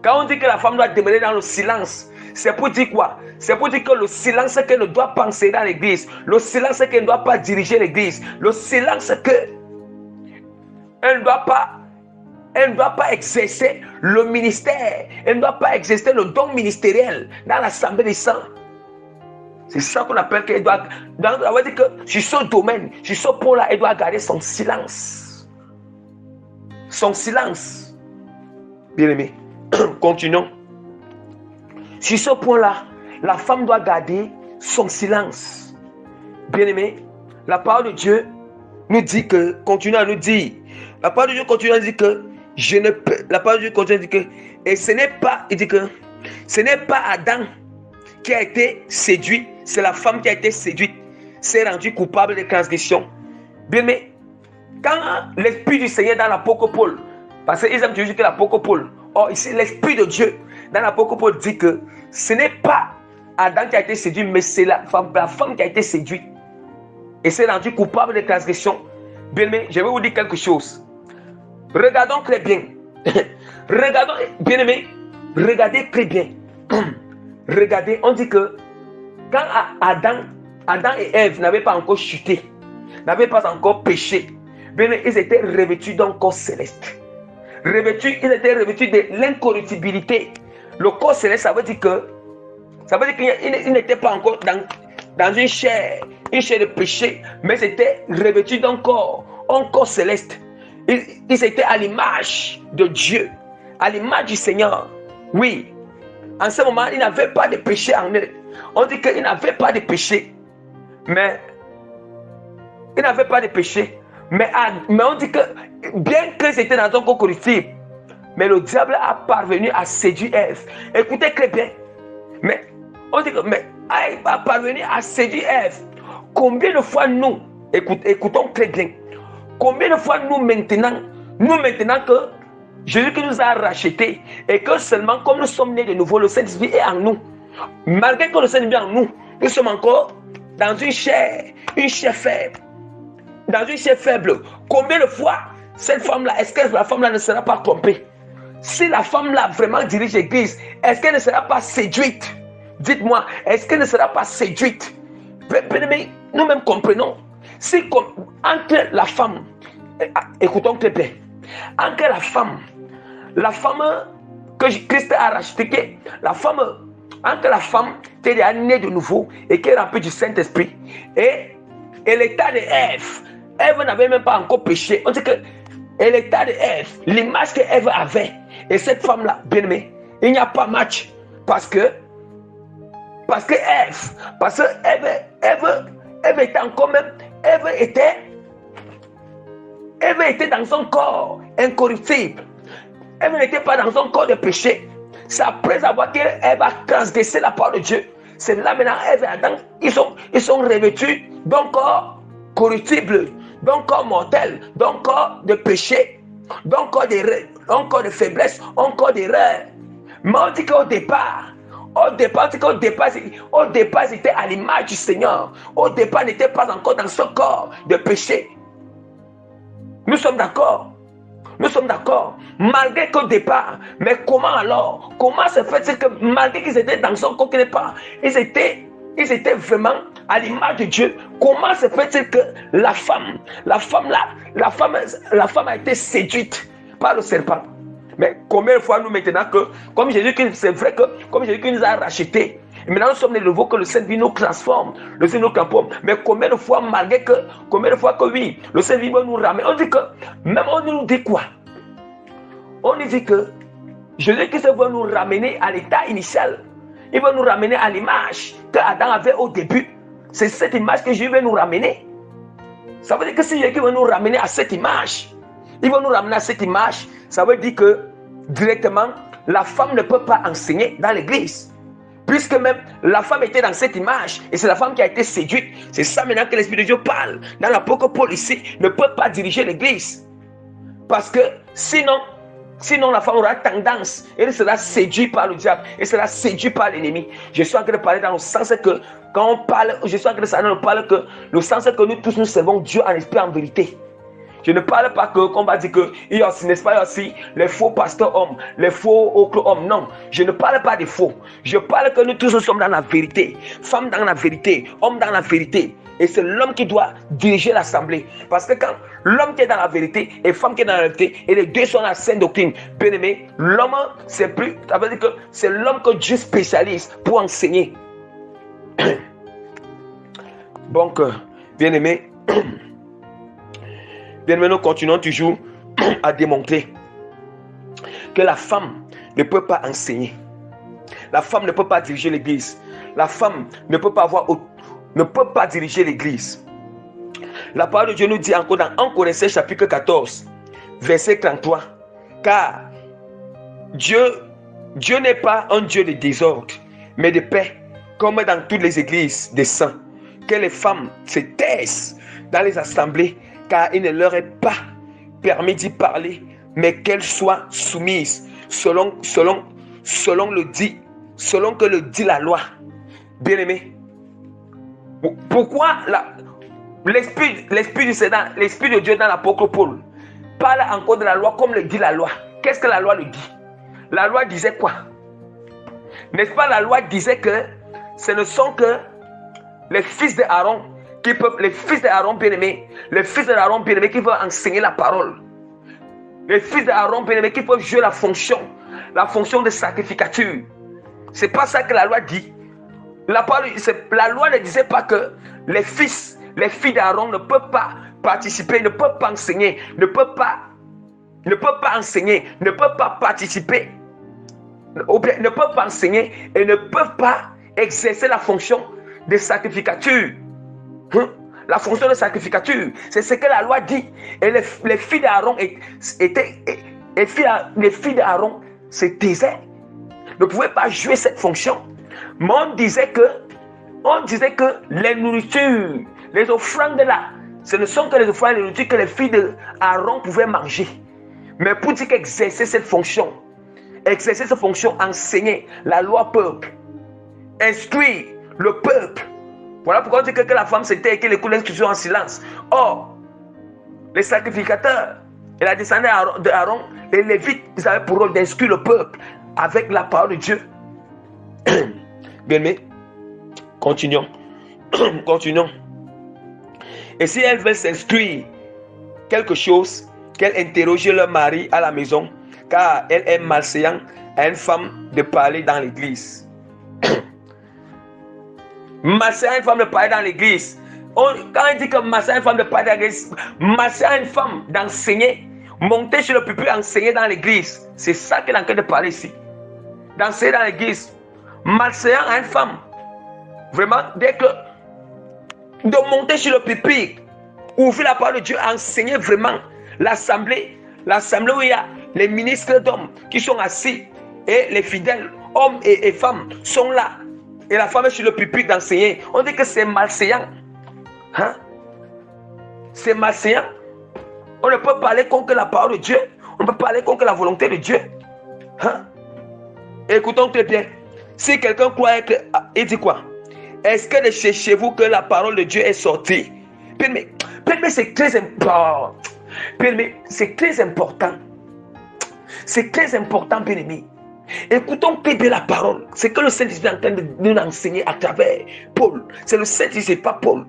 A: Quand on dit que la femme doit demeurer dans le silence, c'est pour dire quoi? C'est pour dire que le silence qu'elle ne doit pas enseigner dans l'église, le silence qu'elle ne doit pas diriger l'église, le silence qu'elle ne doit pas exercer le ministère, elle ne doit pas exercer le don ministériel dans l'assemblée des saints. C'est ça qu'on appelle qu'elle doit, on va dire que sur ce domaine, sur ce point-là, elle doit garder son silence. Son silence. Bien-aimé, continuons. Sur ce point-là, la femme doit garder son silence. Bien-aimé, la parole de Dieu nous dit que, continue à nous dire, la parole de Dieu continue à dire que, la parole de Dieu continue à dire que, et ce n'est pas, il dit que, ce n'est pas Adam qui a été séduit, c'est la femme qui a été séduite, s'est rendue coupable de transgression. Bien-aimé, quand l'Esprit du Seigneur dans l'apôtre Paul, parce qu'ils aiment toujours que l'apôtre Paul, or ici l'Esprit de Dieu dans l'apôtre Paul dit que ce n'est pas Adam qui a été séduit, mais c'est la femme qui a été séduite et s'est rendue coupable de transgression. Bien-aimé, je vais vous dire quelque chose. Regardons très bien. Regardons, bien-aimé, regardez très bien. Regardez, on dit que quand Adam et Ève n'avaient pas encore chuté, n'avaient pas encore péché, bien-aimé, ils étaient revêtus d'un corps céleste. Ils étaient revêtus de l'incorruptibilité. Le corps céleste, ça veut dire qu'ils n'étaient pas encore dans une chair de péché, mais ils étaient revêtus d'un corps, un corps céleste. Ils étaient à l'image de Dieu, à l'image du Seigneur. Oui, en ce moment, ils n'avaient pas de péché en eux. On dit qu'ils n'avaient pas de péché, mais on dit que bien qu'ils étaient dans un corps corruptible, mais le diable a parvenu à séduire Ève. Écoutez très bien. Mais on dit que a parvenu à séduire Ève. Combien de fois nous, écoutons très bien, combien de fois nous maintenant que Jésus qui nous a rachetés et que seulement comme nous sommes nés de nouveau, le Saint-Esprit est en nous. Malgré que le Saint-Esprit est en nous, nous sommes encore dans une chair faible. Dans une chair faible. Combien de fois cette femme-là, est-ce que la femme-là ne sera pas trompée? Si la femme-là vraiment dirige l'église, est-ce qu'elle ne sera pas séduite? Dites-moi, est-ce qu'elle ne sera pas séduite? Nous-mêmes comprenons. Si entre la femme écoutons très bien. Entre la femme que Christ a rachetée, entre la femme qui est née de nouveau et qui est remplie du Saint-Esprit, et l'état de Ève. Ève n'avait même pas encore péché. On dit que l'état de Ève, l'image que Ève avait, et cette femme-là, bien aimée, il n'y a pas match. Parce que Ève était encore même, Ève était dans son corps incorruptible. Ève n'était pas dans son corps de péché. C'est après avoir qu'Ève a transgressé la parole de Dieu. C'est là maintenant, Ève et Adam, ils sont revêtus d'un corps corruptible, d'un corps mortel, d'un corps de péché, d'un corps de faiblesse, d'un corps d'erreur. Mais on dit qu'au départ, c'était à l'image du Seigneur. Au départ, n'était pas encore dans ce corps de péché. Nous sommes d'accord. Malgré qu'au départ, mais comment alors? Comment se fait-il que malgré qu'ils étaient dans son corps, ils étaient vraiment à l'image de Dieu? Comment se fait-il que la femme a été séduite par le serpent? Mais combien de fois nous maintenant que, comme Jésus-Christ, c'est vrai que comme Jésus-Christ nous a rachetés, et maintenant nous sommes les nouveaux que le Saint-Esprit nous transforme, le Saint-Esprit nous transforme. Mais combien de fois oui, le Saint-Esprit nous ramène. On dit que, même on nous dit quoi? On nous dit que Jésus-Christ veut nous ramener à l'état initial. Il veut nous ramener à l'image que Adam avait au début. C'est cette image que Jésus veut nous ramener. Ça veut dire que si Jésus veut nous ramener à cette image, ça veut dire que directement, la femme ne peut pas enseigner dans l'église. Puisque même la femme était dans cette image, et c'est la femme qui a été séduite. C'est ça maintenant que l'Esprit de Dieu parle. Dans l'apôtre Paul ici, ne peut pas diriger l'église. Parce que sinon la femme aura tendance, elle sera séduite par le diable, elle sera séduite par l'ennemi. Je suis en train de parler dans le sens que, quand on parle, je suis en train de parler que le sens que nous tous nous servons Dieu en esprit en vérité. Je ne parle pas qu'on va dire que il y a aussi, n'est-ce pas, aussi les faux pasteurs hommes, les faux ocres hommes. Non, je ne parle pas des faux. Je parle que nous tous nous sommes dans la vérité. Femmes dans la vérité, hommes dans la vérité. Et c'est l'homme qui doit diriger l'assemblée. Parce que quand l'homme qui est dans la vérité et femme qui est dans la vérité, et les deux sont dans la sainte doctrine, bien aimé, l'homme, ça veut dire que c'est l'homme que Dieu spécialise pour enseigner. Donc, bien aimé, nous continuons toujours à démontrer que la femme ne peut pas enseigner. La femme ne peut pas diriger l'église. La femme ne peut pas diriger l'église. La parole de Dieu nous dit encore dans 1 Corinthiens chapitre 14, verset 33, car Dieu n'est pas un Dieu de désordre, mais de paix, comme dans toutes les églises des saints. Que les femmes se taisent dans les assemblées, car il ne leur est pas permis d'y parler, mais qu'elles soient soumises selon que le dit la loi. Bien-aimé, pourquoi l'esprit de Dieu dans l'apôtre Paul parle encore de la loi comme le dit la loi? Qu'est-ce que la loi le dit? La loi disait quoi? N'est-ce pas, la loi disait que ce ne sont que les fils d'Aaron bien-aimés, qui peuvent enseigner la parole. Les fils d'Aaron bien-aimés qui peuvent jouer la fonction de sacrificature. C'est pas ça que la loi dit. La loi ne disait pas que les filles d'Aaron ne peuvent pas participer, ne peuvent pas enseigner, ne peuvent pas participer, ne peuvent pas enseigner et ne peuvent pas exercer la fonction de sacrificature. La fonction de sacrificature, c'est ce que la loi dit. Et les filles d'Aaron se taisaient, ne pouvaient pas jouer cette fonction. Mais on disait que les nourritures, les offrandes là, ce ne sont que les offrandes et les nourritures que les filles d'Aaron pouvaient manger. Mais pour dire qu'exercer cette fonction, enseigner la loi peuple, instruire le peuple. Voilà pourquoi on dit que la femme s'était et qu'elle écoute l'instruction en silence. Or, les sacrificateurs et la descendance d'Aaron, les Lévites, ils avaient pour rôle d'instruire le peuple avec la parole de Dieu. Bien, mais continuons. Et si elles veulent s'instruire quelque chose qu'elle interroge leur mari à la maison, car elle est malséant à une femme de parler dans l'église. Malséant à une femme de parler dans l'église. Quand on dit que malséant à une femme de parler dans l'église, malséant à une femme d'enseigner, monter sur le pupitre, enseigner dans l'église. C'est ça qu'elle est en train de parler ici. D'enseigner dans l'église. Malséant à une femme. Vraiment, dès que de monter sur le pupitre, ouvrir la parole de Dieu, enseigner vraiment l'assemblée où il y a les ministres d'hommes qui sont assis et les fidèles, hommes et femmes, sont là. Et la femme est sur le pupitre d'enseigner. On dit que c'est malséant. Hein? C'est malséant. On ne peut parler contre la parole de Dieu. On ne peut parler contre la volonté de Dieu. Hein? Écoutons très bien. Si quelqu'un croit que... Il dit quoi? Est-ce que de chez vous que la parole de Dieu est sortie? Mais c'est très important. C'est très important. C'est très important, bien-aimé. Écoutons très bien la parole. C'est que le Saint-Esprit est en train de nous enseigner à travers Paul. C'est le Saint-Esprit, c'est pas Paul.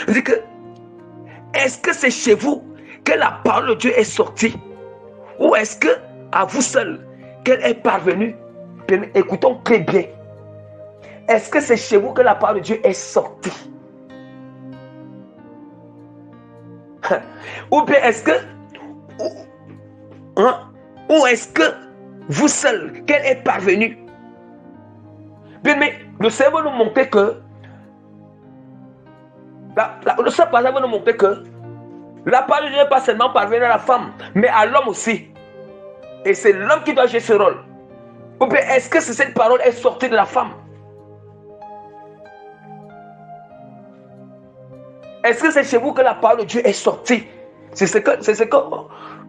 A: Il dit que, est-ce que c'est chez vous que la parole de Dieu est sortie? Ou est-ce que à vous seul qu'elle est parvenue? Écoutons très bien. Est-ce que c'est chez vous que la parole de Dieu est sortie? Ou bien est-ce que ou est-ce que vous seul qu'elle est parvenue? Bien, mais le cerveau nous montrer que le cerveau va nous montrer que la parole de Dieu n'est pas seulement parvenue à la femme, mais à l'homme aussi. Et c'est l'homme qui doit jouer ce rôle. Ou bien est-ce que cette parole est sortie de la femme? Est-ce que c'est chez vous que la parole de Dieu est sortie? C'est ce que,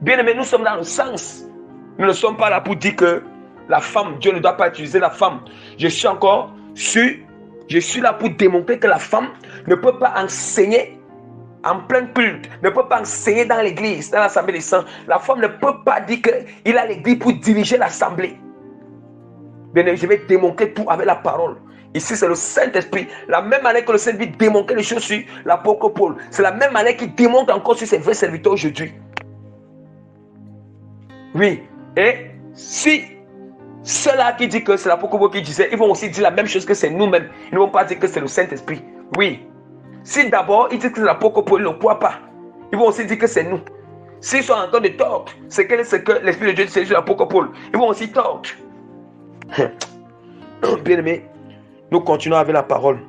A: bien aimé, nous sommes dans le sens. Nous ne sommes pas là pour dire que la femme, Dieu ne doit pas utiliser la femme. Je suis là pour démontrer que la femme ne peut pas enseigner en plein culte, ne peut pas enseigner dans l'église, dans l'assemblée des saints. La femme ne peut pas dire qu'il a l'église pour diriger l'assemblée. Bien aimé, je vais démontrer tout avec la parole. Ici, c'est le Saint-Esprit. La même manière que le Saint-Esprit démontrait les choses sur l'apôtre Paul. C'est la même manière qu'il démontre encore sur ses vrais serviteurs aujourd'hui. Oui. Et si ceux-là qui disent que c'est l'apôtre Paul qui disait, ils vont aussi dire la même chose que c'est nous-mêmes. Ils ne vont pas dire que c'est le Saint-Esprit. Oui. Si d'abord, ils disent que c'est l'apôtre Paul, ils ne croient pas. Ils vont aussi dire que c'est nous. S'ils sont en train de tordre, c'est que l'Esprit de Dieu dit sur l'apôtre Paul. Ils vont aussi tordre. Bien aimé. Nous continuons avec la parole.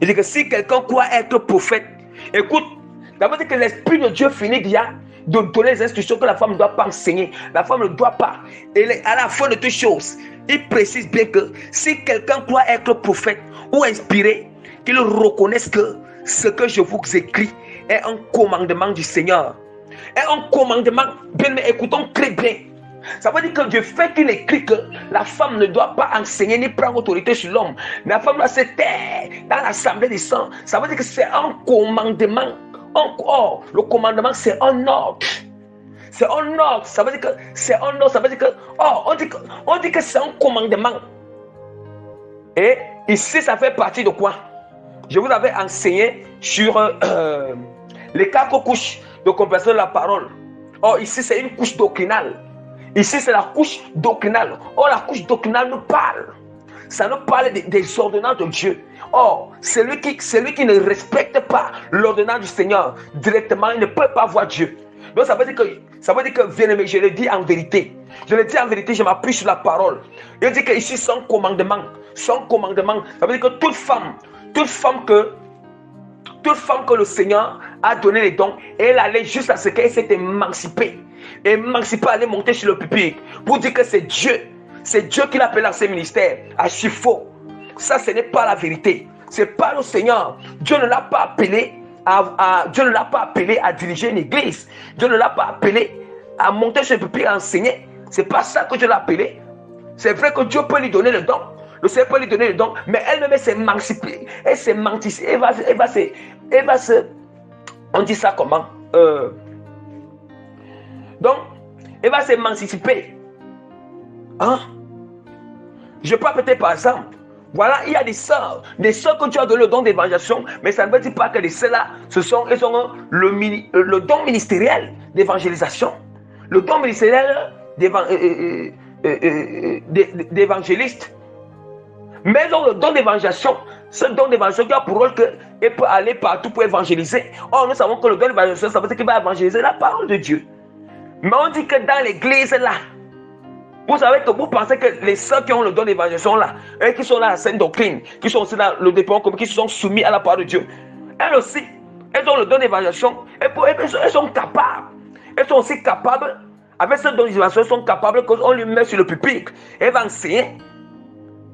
A: Il dit que si quelqu'un croit être prophète, écoute, d'abord dit que l'Esprit de Dieu finit déjà de donner les instructions que la femme ne doit pas enseigner. La femme ne doit pas. Et à la fin de toutes choses, il précise bien que si quelqu'un croit être prophète ou inspiré, qu'il reconnaisse que ce que je vous écris est un commandement du Seigneur. Est un commandement. Bien, mais écoutons très bien. Ça veut dire que Dieu fait qu'il écrit que la femme ne doit pas enseigner ni prendre autorité sur l'homme. La femme doit se taire dans l'assemblée des saints. Ça veut dire que c'est un commandement. Encore, le commandement c'est un ordre. C'est un ordre. Ça veut dire que c'est un ordre. Ça veut dire que on dit que c'est un commandement. Et ici ça fait partie de quoi? Je vous avais enseigné sur les 4 couches de compréhension de la parole. Or ici c'est une couche doctrinale. Ici, c'est la couche doctrinale. Or, la couche doctrinale nous parle. Ça nous parle des ordonnances de Dieu. Or, celui qui ne respecte pas l'ordonnance du Seigneur directement, il ne peut pas voir Dieu. Donc, ça veut dire que bien-aimé, je le dis en vérité. Je m'appuie sur la parole. Il dit que ici, son commandement. Ça veut dire que toute femme que le Seigneur a donné les dons, elle allait juste à ce qu'elle s'est émancipée. Émancipée, aller monter sur le pupitre pour dire que c'est Dieu qui l'appelle à ses ministères. Archi faux. Ça, ce n'est pas la vérité. C'est pas le Seigneur. Dieu ne l'a pas appelé à diriger une église. Dieu ne l'a pas appelé à monter sur le pupitre et à enseigner. C'est pas ça que Dieu l'a appelé. C'est vrai que Dieu peut lui donner le don. Le Seigneur peut lui donner le don, mais elle-même s'émanciper. Elle s'émancipe. Elle va se. On dit ça comment? Donc, elle va s'émanciper. Hein? Je parle peut-être par exemple. Voilà, il y a des sœurs que tu as donné le don d'évangélisation, mais ça ne veut dire pas que les sœurs-là, elles ont le don ministériel d'évangélisation, le don ministériel d'évangéliste. Mais elles ont le don d'évangélisation, ce don d'évangélisation qui a pour rôle qu'elle peut aller partout pour évangéliser. Or, nous savons que le don d'évangélisation, ça veut dire qu'il va évangéliser la parole de Dieu. Mais on dit que dans l'église là, vous savez que vous pensez que les sœurs qui ont le don d'évangélisation là, et qui sont là à la sainte doctrine, qui sont aussi dans le dépôt commun, qui se sont soumis à la parole de Dieu, elles aussi, elles ont le don d'évangélisation, elles sont capables. Elles sont aussi capables, avec ce don d'évangélisation, elles sont capables qu'on lui met sur le pupitre. Elles vont enseigner.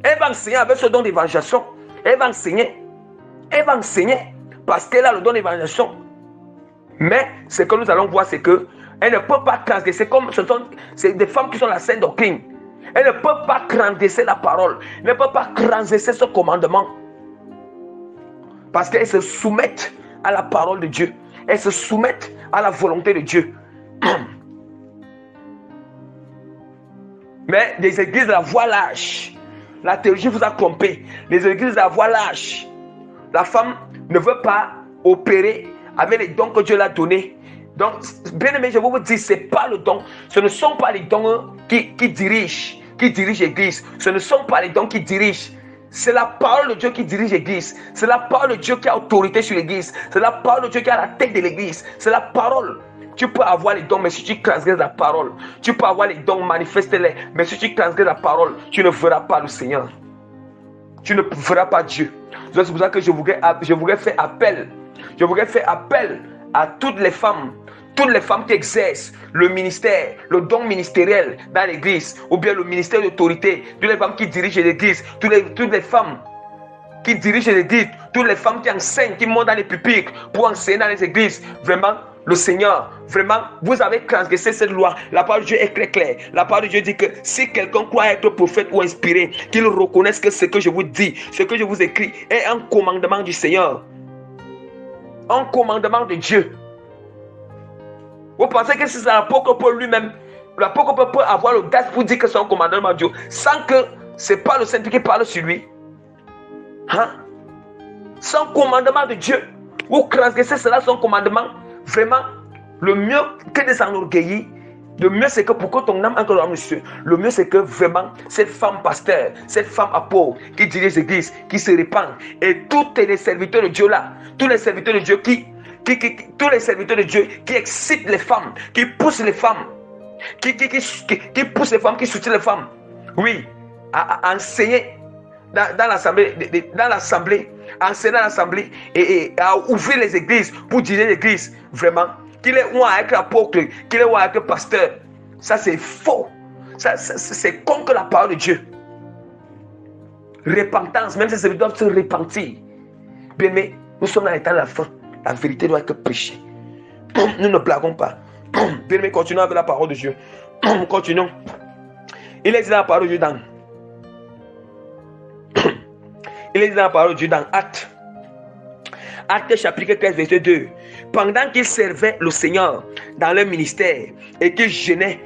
A: Elle va enseigner avec ce don d'évangélisation. Elle va enseigner. Elle va enseigner parce qu'elle a le don d'évangélisation. Mais ce que nous allons voir, c'est que elle ne peut pas transgresser comme c'est des femmes qui sont la sainte doctrine. Elle ne peut pas transgresser la parole. Elle ne peut pas transgresser ce commandement. Parce qu'elles se soumettent à la parole de Dieu. Elles se soumettent à la volonté de Dieu. Mais des églises de la voie lâche. La théologie vous a trompé. Les églises de la voie lâche. La femme ne veut pas opérer avec les dons que Dieu l'a donnés. Donc, bien aimé, je vais vous dire, ce n'est pas le don. Ce ne sont pas les dons qui dirigent l'église. Ce ne sont pas les dons qui dirigent. C'est la parole de Dieu qui dirige l'église. C'est la parole de Dieu qui a autorité sur l'église. C'est la parole de Dieu qui a la tête de l'église. C'est la parole. Tu peux avoir les dons, mais si tu transgresses la parole, tu peux avoir les dons, manifeste-les, mais si tu transgresses la parole, tu ne verras pas le Seigneur. Tu ne verras pas Dieu. C'est pour ça que je voudrais faire appel. Je voudrais faire appel à toutes les femmes qui exercent le ministère, le don ministériel dans l'église, ou bien le ministère d'autorité, toutes les femmes qui dirigent l'église, toutes les femmes qui dirigent l'église, toutes les femmes qui enseignent, qui montent dans les pupitres pour enseigner dans les églises. Vraiment, le Seigneur, vraiment, vous avez transgressé cette loi. La parole de Dieu est très claire. La parole de Dieu dit que si quelqu'un croit être prophète ou inspiré, qu'il reconnaisse que ce que je vous dis, ce que je vous écris est un commandement du Seigneur. Un commandement de Dieu. Vous pensez que c'est l'apôtre Paul lui-même, l'apôtre Paul peut avoir l'audace pour dire que c'est un commandement de Dieu, sans que ce n'est pas le Saint-Esprit qui parle sur lui. Hein? C'est un commandement de Dieu. Vous transgressez cela, son commandement. Vraiment, le mieux que de s'enorgueillir, le mieux c'est que pour que ton âme encore monsieur, le mieux c'est que vraiment cette femme pasteur, cette femme apôtre qui dirige l'église, qui se répand, et tous les serviteurs de Dieu là, tous les serviteurs de Dieu tous les serviteurs de Dieu qui excitent les femmes, qui poussent les femmes, qui poussent les femmes, qui soutiennent les femmes, oui, à enseigner dans l'assemblée, enseigner dans l'assemblée et à ouvrir les églises pour diriger l'église, vraiment, qu'il est ou avec l'apôtre, qu'il est ou avec le pasteur, ça c'est faux, c'est contre la parole de Dieu. Repentance, même si ces doivent se repentir. Bien, mais nous sommes dans l'état de la fin, la vérité doit être prêchée. Nous ne blaguons pas. Bien, mais continuons avec la parole de Dieu. Continuons. Il est dit dans la parole de Dieu dans Actes. Actes chapitre 13 verset 2. Pendant qu'ils servaient le Seigneur dans leur ministère et qu'ils jeûnaient,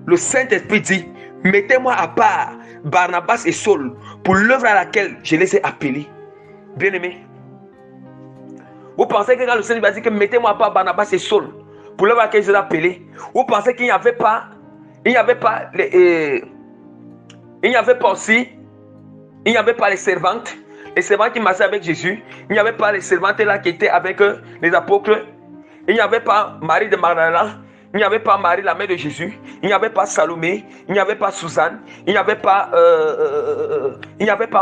A: le Saint-Esprit dit: mettez-moi à part Barnabas et Saul pour l'œuvre à laquelle je les ai appelés. Bien-aimés, vous pensez que quand le Seigneur va dire que mettez-moi à part Barnabas et Saul pour l'œuvre à laquelle je les ai appelés, vous pensez qu'il n'y avait pas les servantes qui marchaient avec Jésus. Il n'y avait pas les servantes là qui étaient avec les apôtres. Il n'y avait pas Marie de Magdala. Il n'y avait pas Marie, la mère de Jésus. Il n'y avait pas Salomé. Il n'y avait pas Suzanne. Il n'y avait pas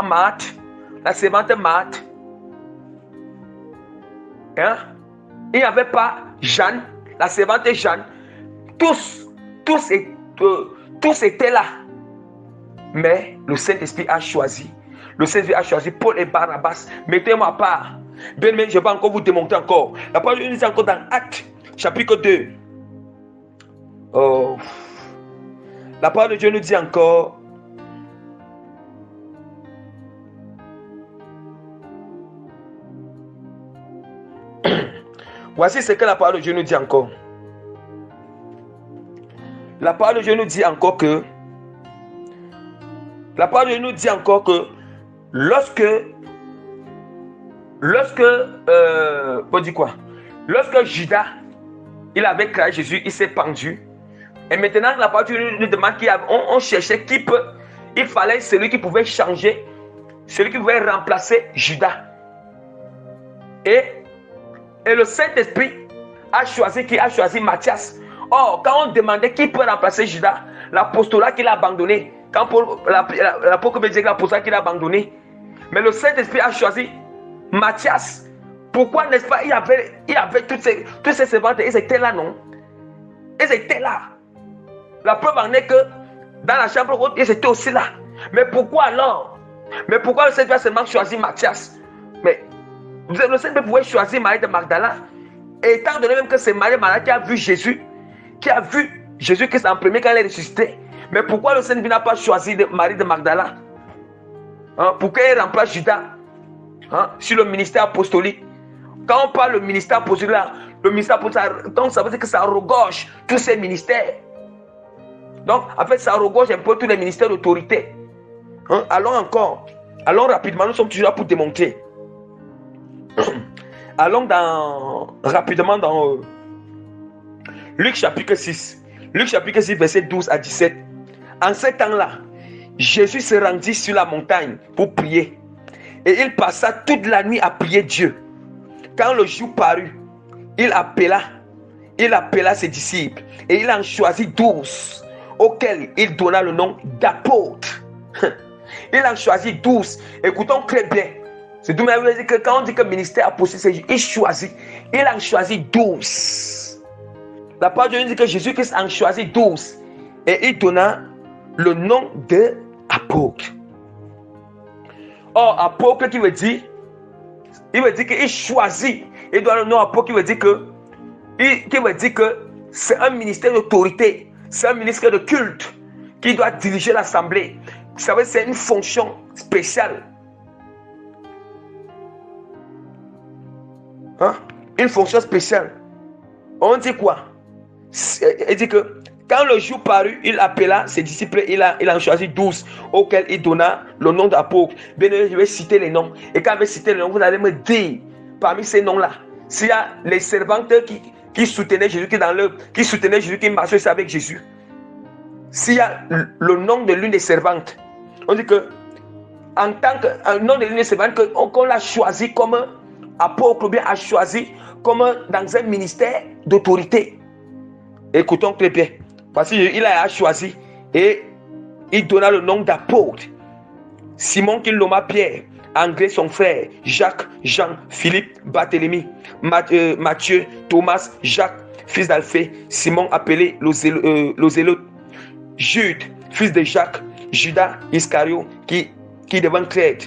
A: Marthe, la servante Marthe. Hein? Il n'y avait pas Jeanne, la servante Jeanne. Tous étaient là. Mais le Saint-Esprit a choisi. Le Saint-Esprit a choisi Paul et Barnabas. Mettez-moi à part. Bien, mais je vais encore vous démontrer encore. La parole de Dieu nous dit encore dans Actes, chapitre 2. Oh. La parole de Dieu nous dit encore. Voici ce que la parole de Dieu nous dit encore. La parole de Dieu nous dit encore que lorsque, on dit quoi? Lorsque Judas, il avait créé Jésus, il s'est pendu. Et maintenant, la parole nous demande qu'on cherchait qui peut. Il fallait celui qui pouvait changer, celui qui pouvait remplacer Judas. Et le Saint-Esprit a choisi qui? A choisi Matthias. Or, quand on demandait qui peut remplacer Judas, l'apostolat qu'il a abandonné, quand l'apôtre me dit que l'apostolat qu'il a abandonné, mais le Saint-Esprit a choisi Matthias. Pourquoi, n'est-ce pas? Il y avait tous ces servantes, ils étaient là, non? Ils étaient là. La preuve en est que dans la chambre haute, ils étaient aussi là. Mais pourquoi alors? Mais pourquoi le Saint-Esprit a seulement choisi Matthias? Mais le Saint-Esprit pouvait choisir Marie de Magdala. Et étant donné même que c'est Marie de Magdala qui a vu Jésus, Jésus-Christ en premier quand il est ressuscité. Mais pourquoi le Saint-Esprit n'a pas choisi Marie de Magdala? Pourquoi il remplace Judas sur le ministère apostolique? Quand on parle du ministère apostolique, donc ça veut dire que ça regorge tous ces ministères. Donc, en fait, ça regorge un peu tous les ministères d'autorité. Allons rapidement, nous sommes toujours là pour démontrer. Allons rapidement dans Luc chapitre 6. Luc chapitre 6, verset 12 à 17. En ce temps-là, Jésus se rendit sur la montagne pour prier. Et il passa toute la nuit à prier Dieu. Quand le jour parut, il appela ses disciples. Et il en choisit 12, auxquels il donna le nom d'apôtres. Il en choisit 12. Écoutons très bien. C'est d'où même que quand on dit que le ministère apostolique, il en choisit 12. La parole de Dieu dit que Jésus-Christ en choisit 12. Et il donna le nom d'apôtre. Or, apôtre qui veut dire, qu'il choisit. Il donne le nom apôtre qui veut dire que c'est un ministère d'autorité. C'est un ministère de culte qui doit diriger l'assemblée. Vous savez, c'est une fonction spéciale. Une fonction spéciale. On dit quoi? Il dit que quand le jour parut, il appela ses disciples, il en choisit 12, auxquels il donna le nom d'apôtre. Bien, je vais citer les noms. Et quand je vais citer les noms, vous allez me dire, parmi ces noms-là, s'il y a les servantes qui soutenaient Jésus, qui marchaient avec Jésus. S'il y a le nom de l'une des servantes, on dit que, en tant que nom de l'une des servantes, qu'on l'a choisi comme apôtre, ou bien a choisi comme dans un ministère d'autorité. Écoutons très bien. Parce qu'il a choisi et il donna le nom d'apôtre. Simon qu'il nomma Pierre, André son frère, Jacques, Jean, Philippe, Barthélemy, Matthieu, Thomas, Jacques, fils d'Alphée, Simon appelé le Zélote, Jude, fils de Jacques, Judas Iscario qui devint traître.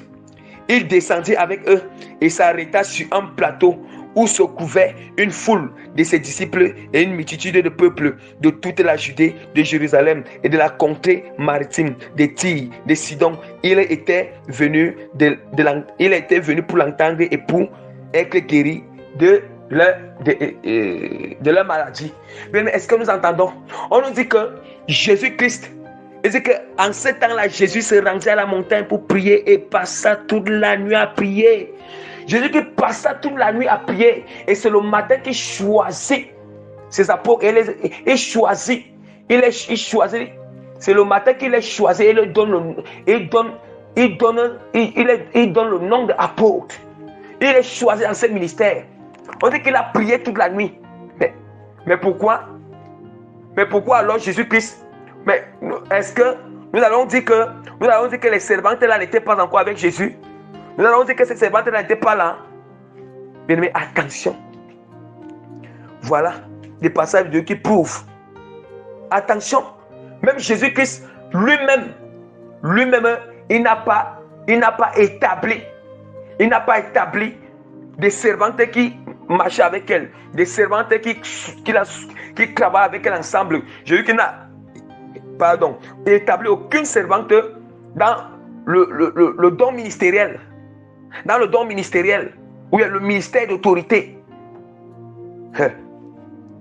A: Il descendit avec eux et s'arrêta sur un plateau où se couvait une foule de ses disciples et une multitude de peuples de toute la Judée, de Jérusalem et de la contrée maritime, de Tyr, de Sidon. Il était venu pour l'entendre et pour être guéri de leur maladie. Mais est-ce que nous entendons? On nous dit que Jésus-Christ, il dit qu'en ce temps-là, Jésus se rendit à la montagne pour prier et passa toute la nuit à prier. Jésus qui passa toute la nuit à prier. Et c'est le matin qu'il choisit ses apôtres. Il choisit. C'est le matin qu'il est choisi. Il donne le nom d'apôtre. Il est choisi dans ce ministère. On dit qu'il a prié toute la nuit. Mais pourquoi? Mais pourquoi alors Jésus-Christ? Mais est-ce que nous allons dire que les servantes là n'étaient pas encore avec Jésus? Nous allons dire que ces servantes là n'étaient pas là. Bien aimé, attention. Voilà des passages de Dieu qui prouvent. Attention. Même Jésus-Christ lui-même, il n'a pas établi des servantes qui marchaient avec elle, des servantes qui travaillaient avec elle ensemble. Jésus qui n'a établi aucune servante dans le don ministériel. Dans le don ministériel, où il y a le ministère d'autorité.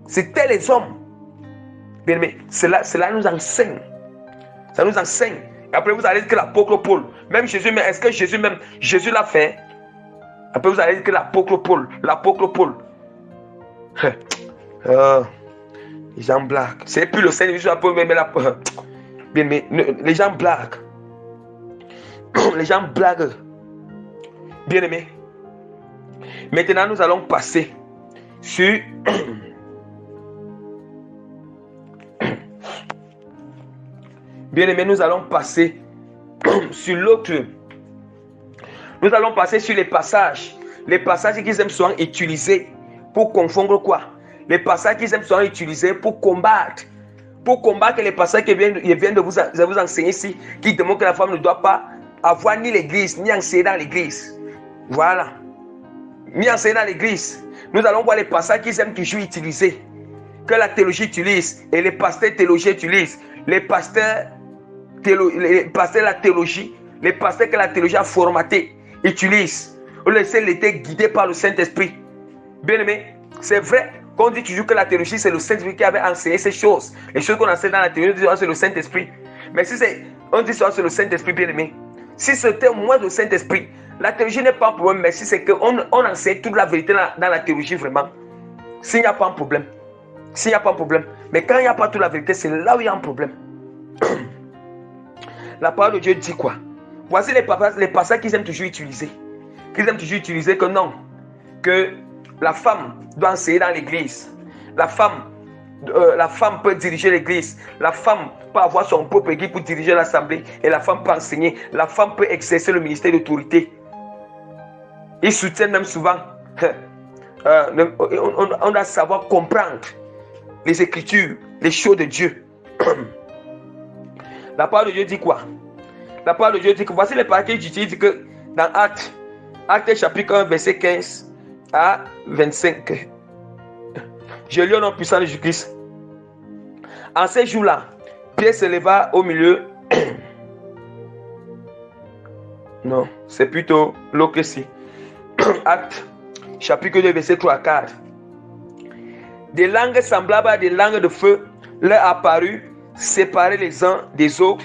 A: C'était les hommes. Bien aimé, cela nous enseigne. Ça nous enseigne. Après, vous allez dire que l'apôtre Paul, même Jésus, mais est-ce que Jésus l'a fait? Après, vous allez dire que l'apôtre Paul. Les gens blaguent. C'est plus le Seigneur Jésus, mais bien, mais les gens blaguent. Les gens blaguent. Bien aimé. Maintenant, nous allons passer sur bien aimé, nous allons passer sur l'autre. Nous allons passer sur les passages. Les passages qu'ils aiment souvent utiliser pour confondre quoi? Les passages qu'ils aiment souvent utiliser pour combattre. Pour combattre les passages qui viennent de vous enseigner ici, qui démontrent que la femme ne doit pas avoir ni l'église, ni enseigner dans l'église. Voilà. Ni enseigner dans l'église. Nous allons voir les passages qu'ils aiment toujours utiliser. Que la théologie utilise et les pasteurs théologiens utilisent. Les pasteurs de la théologie, les pasteurs que la théologie a formaté utilisent. On laissez l'été guidé par le Saint-Esprit. Bien aimé, c'est vrai qu'on dit toujours que la théologie c'est le Saint-Esprit qui avait enseigné ces choses. Les choses qu'on enseigne dans la théologie, c'est le Saint-Esprit. Mais si on dit ça c'est le Saint-Esprit, bien aimé. Si c'était moins le Saint-Esprit, la théologie n'est pas un problème, mais si c'est qu'on enseigne toute la vérité dans la théologie vraiment, s'il n'y a pas un problème. S'il n'y a pas un problème. Mais quand il n'y a pas toute la vérité, c'est là où il y a un problème. La parole de Dieu dit quoi? Voici les passages qu'ils aiment toujours utiliser. Qu'ils aiment toujours utiliser que non, que la femme doit enseigner dans l'église. La femme peut diriger l'église. La femme peut avoir son propre équipe pour diriger l'assemblée. Et la femme peut enseigner. La femme peut exercer le ministère d'autorité. Ils soutiennent même souvent. On doit savoir comprendre les Écritures, les choses de Dieu. La parole de Dieu dit quoi? La parole de Dieu dit que voici les paroles qu'il utilise que dans Actes chapitre 1, verset 15 à 25. Je lis au nom puissant de Jésus-Christ. En ces jours-là, Pierre se leva au milieu. Non, c'est plutôt l'autre ici. Actes chapitre 2, verset 3 à 4. Des langues semblables à des langues de feu leur apparurent, séparées les uns des autres,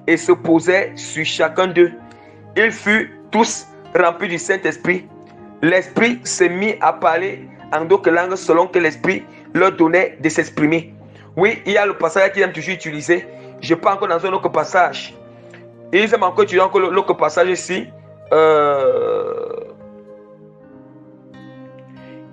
A: et se posaient sur chacun d'eux. Ils furent tous remplis du Saint-Esprit. L'Esprit se mit à parler en d'autres langues selon que l'Esprit leur donnait de s'exprimer. Oui, il y a le passage qu'ils aiment toujours utiliser. Je pas encore dans un autre passage. Ils aiment encore utiliser l'autre passage ici.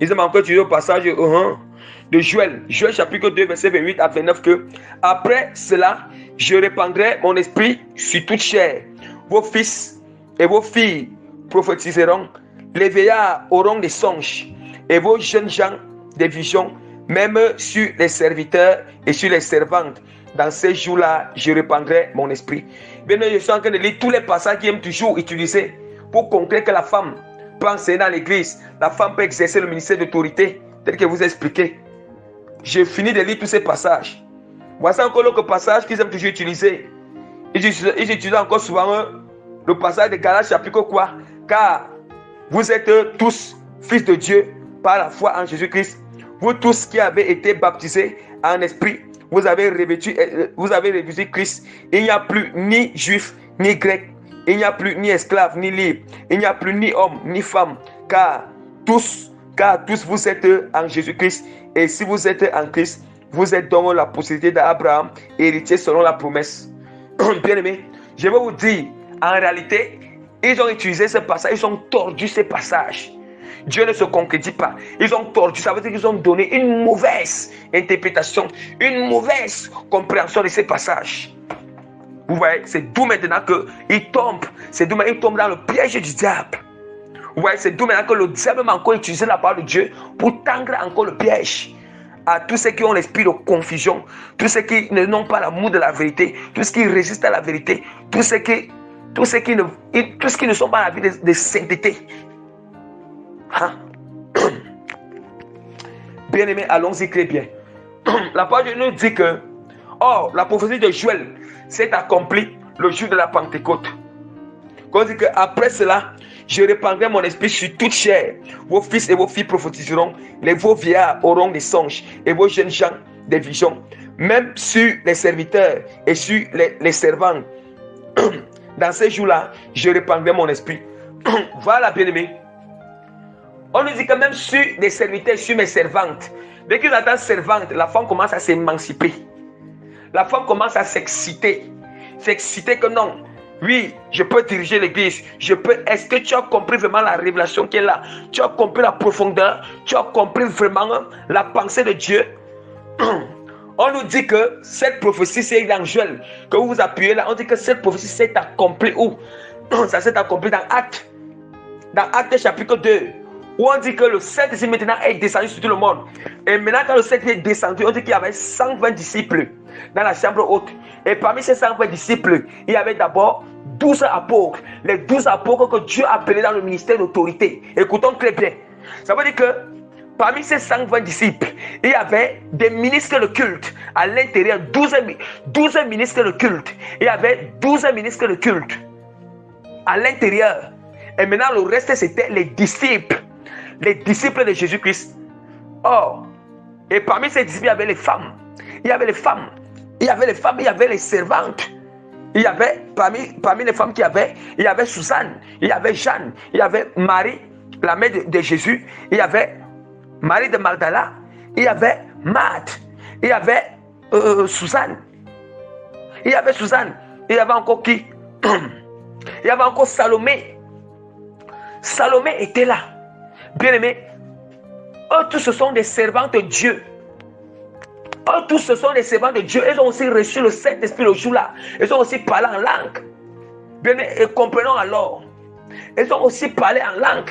A: Ils aiment encore utiliser le passage de Joël chapitre 2, verset 28 à 29 que après cela, je répandrai mon esprit sur toute chair. Vos fils et vos filles prophétiseront, les vieillards auront des songes et vos jeunes gens des visions, même sur les serviteurs et sur les servantes. Dans ces jours-là, je répandrai mon esprit. Bien, je suis en train de lire tous les passages qui aiment toujours utiliser pour conclure que la femme peut enseigner dans l'église, la femme peut exercer le ministère d'autorité, tel que vous expliquez. J'ai fini de lire tous ces passages. Voici encore l'autre passage qu'ils aiment toujours utiliser. Ils utilisent encore souvent le passage de Galates chapitre quoi? Car vous êtes tous fils de Dieu par la foi en Jésus-Christ. Vous tous qui avez été baptisés en esprit, vous avez revêtu Christ. Il n'y a plus ni juif ni grec. Il n'y a plus ni esclave ni libre. Il n'y a plus ni homme ni femme. Car tous vous êtes en Jésus-Christ. Et si vous êtes en Christ, vous êtes dans la possibilité d'Abraham, héritier selon la promesse. Bien aimé, je vais vous dire, en réalité, ils ont utilisé ce passage, ils ont tordu ces passages. Dieu ne se concrétise pas. Ils ont tordu, ça veut dire qu'ils ont donné une mauvaise interprétation, une mauvaise compréhension de ces passages. Vous voyez, c'est d'où maintenant qu'ils tombent. C'est d'où maintenant ils tombent dans le piège du diable. Vous voyez, c'est d'où maintenant que le diable m'a encore utilisé la parole de Dieu pour tendre encore le piège à tous ceux qui ont l'esprit de confusion, tous ceux qui n'ont pas l'amour de la vérité, tous ceux qui résistent à la vérité, tous ceux qui ne sont pas à la vie de sainteté. Hein? Bien aimé, allons-y très bien. La parole de Dieu nous dit que la prophétie de Joël s'est accomplie le jour de la Pentecôte. Quand on dit qu'après cela, je répandrai mon esprit sur toute chair. Vos fils et vos filles prophétiseront, vos vieillards auront des songes et vos jeunes gens des visions. Même sur les serviteurs et sur les servantes, Dans ces jours-là, je répandrai mon esprit. Voilà, bien-aimé. On nous dit que même sur des serviteurs, sur mes servantes, dès qu'ils attendent servante, la femme commence à s'émanciper. La femme commence à s'exciter. S'exciter que non. Oui, je peux diriger l'église. Je peux. Est-ce que tu as compris vraiment la révélation qui est là? Tu as compris la profondeur? Tu as compris vraiment la pensée de Dieu? On nous dit que cette prophétie, c'est dans Joël, que vous vous appuyez là. On dit que cette prophétie s'est accomplie où? Ça s'est accompli dans Actes. Dans Actes chapitre 2. Où on dit que le Saint-Esprit maintenant est descendu sur tout le monde. Et maintenant, quand le Saint-Esprit est descendu, on dit qu'il y avait 120 disciples dans la chambre haute. Et parmi ces 120 disciples, il y avait d'abord 12 apôtres. Les 12 apôtres que Dieu a appelés dans le ministère d'autorité. Écoutons très bien. Ça veut dire que parmi ces 120 disciples, il y avait des ministres de culte à l'intérieur, 12 ministres de culte. Il y avait 12 ministres de culte à l'intérieur. Et maintenant, le reste, c'était les disciples de Jésus-Christ. Or, et parmi ces disciples, il y avait les femmes. Il y avait les femmes. Il y avait les femmes, il y avait les servantes. Il y avait, parmi les femmes qu'il y avait, il y avait Suzanne, il y avait Jeanne, il y avait Marie, la mère de Jésus, il y avait Marie de Magdala, il y avait Marthe, il y avait Suzanne. Il y avait Suzanne, il y avait encore qui? Il y avait encore Salomé. Salomé était là. Bien aimé, eux tous ce sont des servantes de Dieu. Eux tous ce sont des servants de Dieu. Ils ont aussi reçu le Saint-Esprit le jour-là. Ils ont aussi parlé en langue. Bien aimé, et comprenons alors. Ils ont aussi parlé en langue.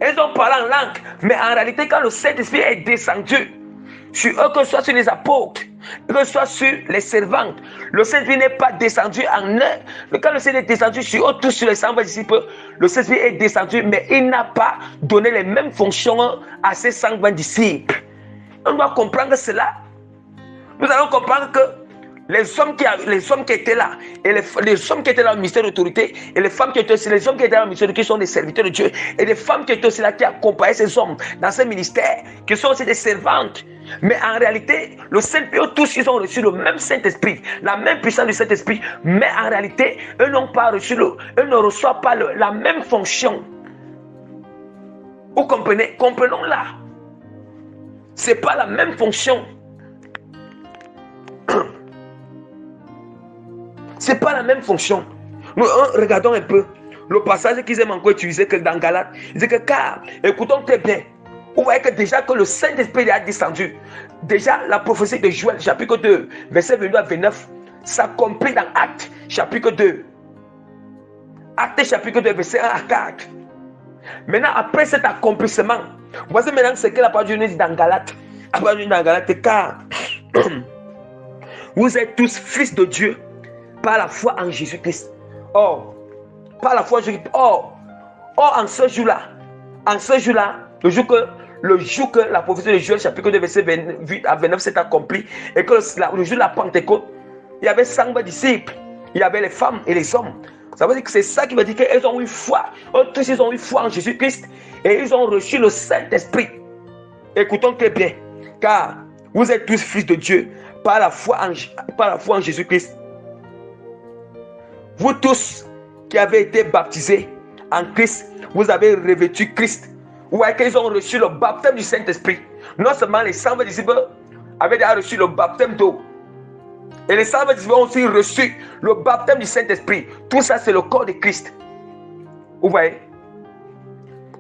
A: Ils ont parlé en langue. Mais en réalité, quand le Saint-Esprit est descendu sur eux, que ce soit sur les apôtres, que ce soit sur les servantes, le Saint-Esprit n'est pas descendu en eux. Mais quand le Saint-Esprit est descendu sur eux, tous sur les 120 disciples, le Saint-Esprit est descendu, mais il n'a pas donné les mêmes fonctions à ces 120 disciples. On doit comprendre cela. Nous allons comprendre que les hommes qui étaient là, et les hommes qui étaient là au ministère d'autorité, et les femmes qui étaient aussi, les hommes qui étaient là au ministère d'autorité, qui sont des serviteurs de Dieu, et les femmes qui étaient aussi là, qui accompagnaient ces hommes dans ce ministère, qui sont aussi des servantes. Mais en réalité, le Saint-Esprit, tous ils ont reçu le même Saint-Esprit, la même puissance du Saint-Esprit, mais en réalité, eux n'ont pas reçu eux ne reçoivent pas la même fonction. Vous comprenez? Comprenons-la. Ce n'est pas la même fonction. Ce n'est pas la même fonction. Nous regardons un peu le passage qu'ils aiment encore utiliser que dans Galates. Il dit que car, écoutons très bien, vous voyez que déjà que le Saint-Esprit a descendu, déjà la prophétie de Joël, chapitre 2, verset 22 à 29, s'accomplit dans Actes, chapitre 2. Actes, chapitre 2, verset 1 à 4. Maintenant, après cet accomplissement, voici maintenant ce que la parole de Dieu nous dit dans Galates. La parole de Dieu dans Galates, car vous êtes tous fils de Dieu par la foi en Jésus-Christ. Or, par la foi en Jésus-Christ. Or, en ce jour-là, le jour que la prophétie de Joël, chapitre 2, verset 28 à 29 s'est accompli, et que le jour de la Pentecôte, il y avait 120 disciples, il y avait les femmes et les hommes. Ça veut dire que c'est ça qui veut dire qu'ils ont eu foi. Tous ils ont eu foi en Jésus-Christ et ils ont reçu le Saint-Esprit. Écoutons très bien, car vous êtes tous fils de Dieu par la foi en Jésus-Christ. Vous tous qui avez été baptisés en Christ, vous avez revêtu Christ. Vous voyez qu'ils ont reçu le baptême du Saint-Esprit. Non seulement les 120 disciples avaient déjà reçu le baptême d'eau, et les 120 disciples ont aussi reçu le baptême du Saint-Esprit. Tout ça, c'est le corps de Christ. Vous voyez?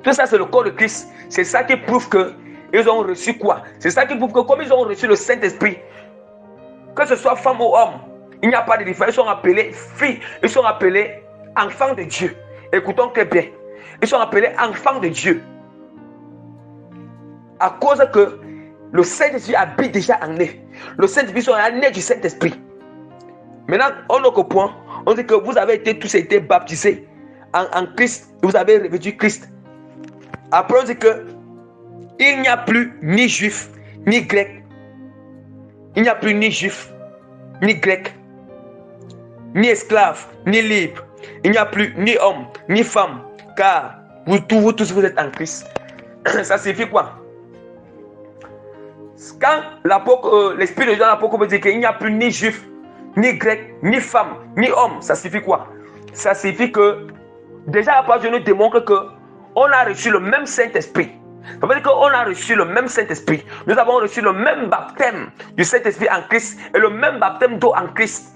A: Tout ça, c'est le corps de Christ. C'est ça qui prouve qu'ils ont reçu quoi? C'est ça qui prouve que comme ils ont reçu le Saint-Esprit, que ce soit femme ou homme, il n'y a pas de différence. Ils sont appelés filles, ils sont appelés enfants de Dieu. Écoutons très bien. Ils sont appelés enfants de Dieu. À cause que le Saint-Esprit habite déjà en eux. Le Saint-Esprit sont nés du Saint-Esprit. Maintenant, on est au point, on dit que vous avez tous été baptisés en Christ. Vous avez revêtu Christ. Après, on dit que il n'y a plus ni juif, ni grec. Il n'y a plus ni juif, ni grec, ni esclave, ni libre. Il n'y a plus ni homme, ni femme. Car vous tous, vous êtes en Christ. Ça signifie quoi? Quand l'Esprit de Dieu dans l'Apocalypse dit qu'il n'y a plus ni juif, ni grec, ni femme, ni homme. Ça signifie quoi? Ça signifie que, déjà la parole de Dieu nous démontre qu'on a reçu le même Saint-Esprit. Ça veut dire qu'on a reçu le même Saint-Esprit. Nous avons reçu le même baptême du Saint-Esprit en Christ et le même baptême d'eau en Christ.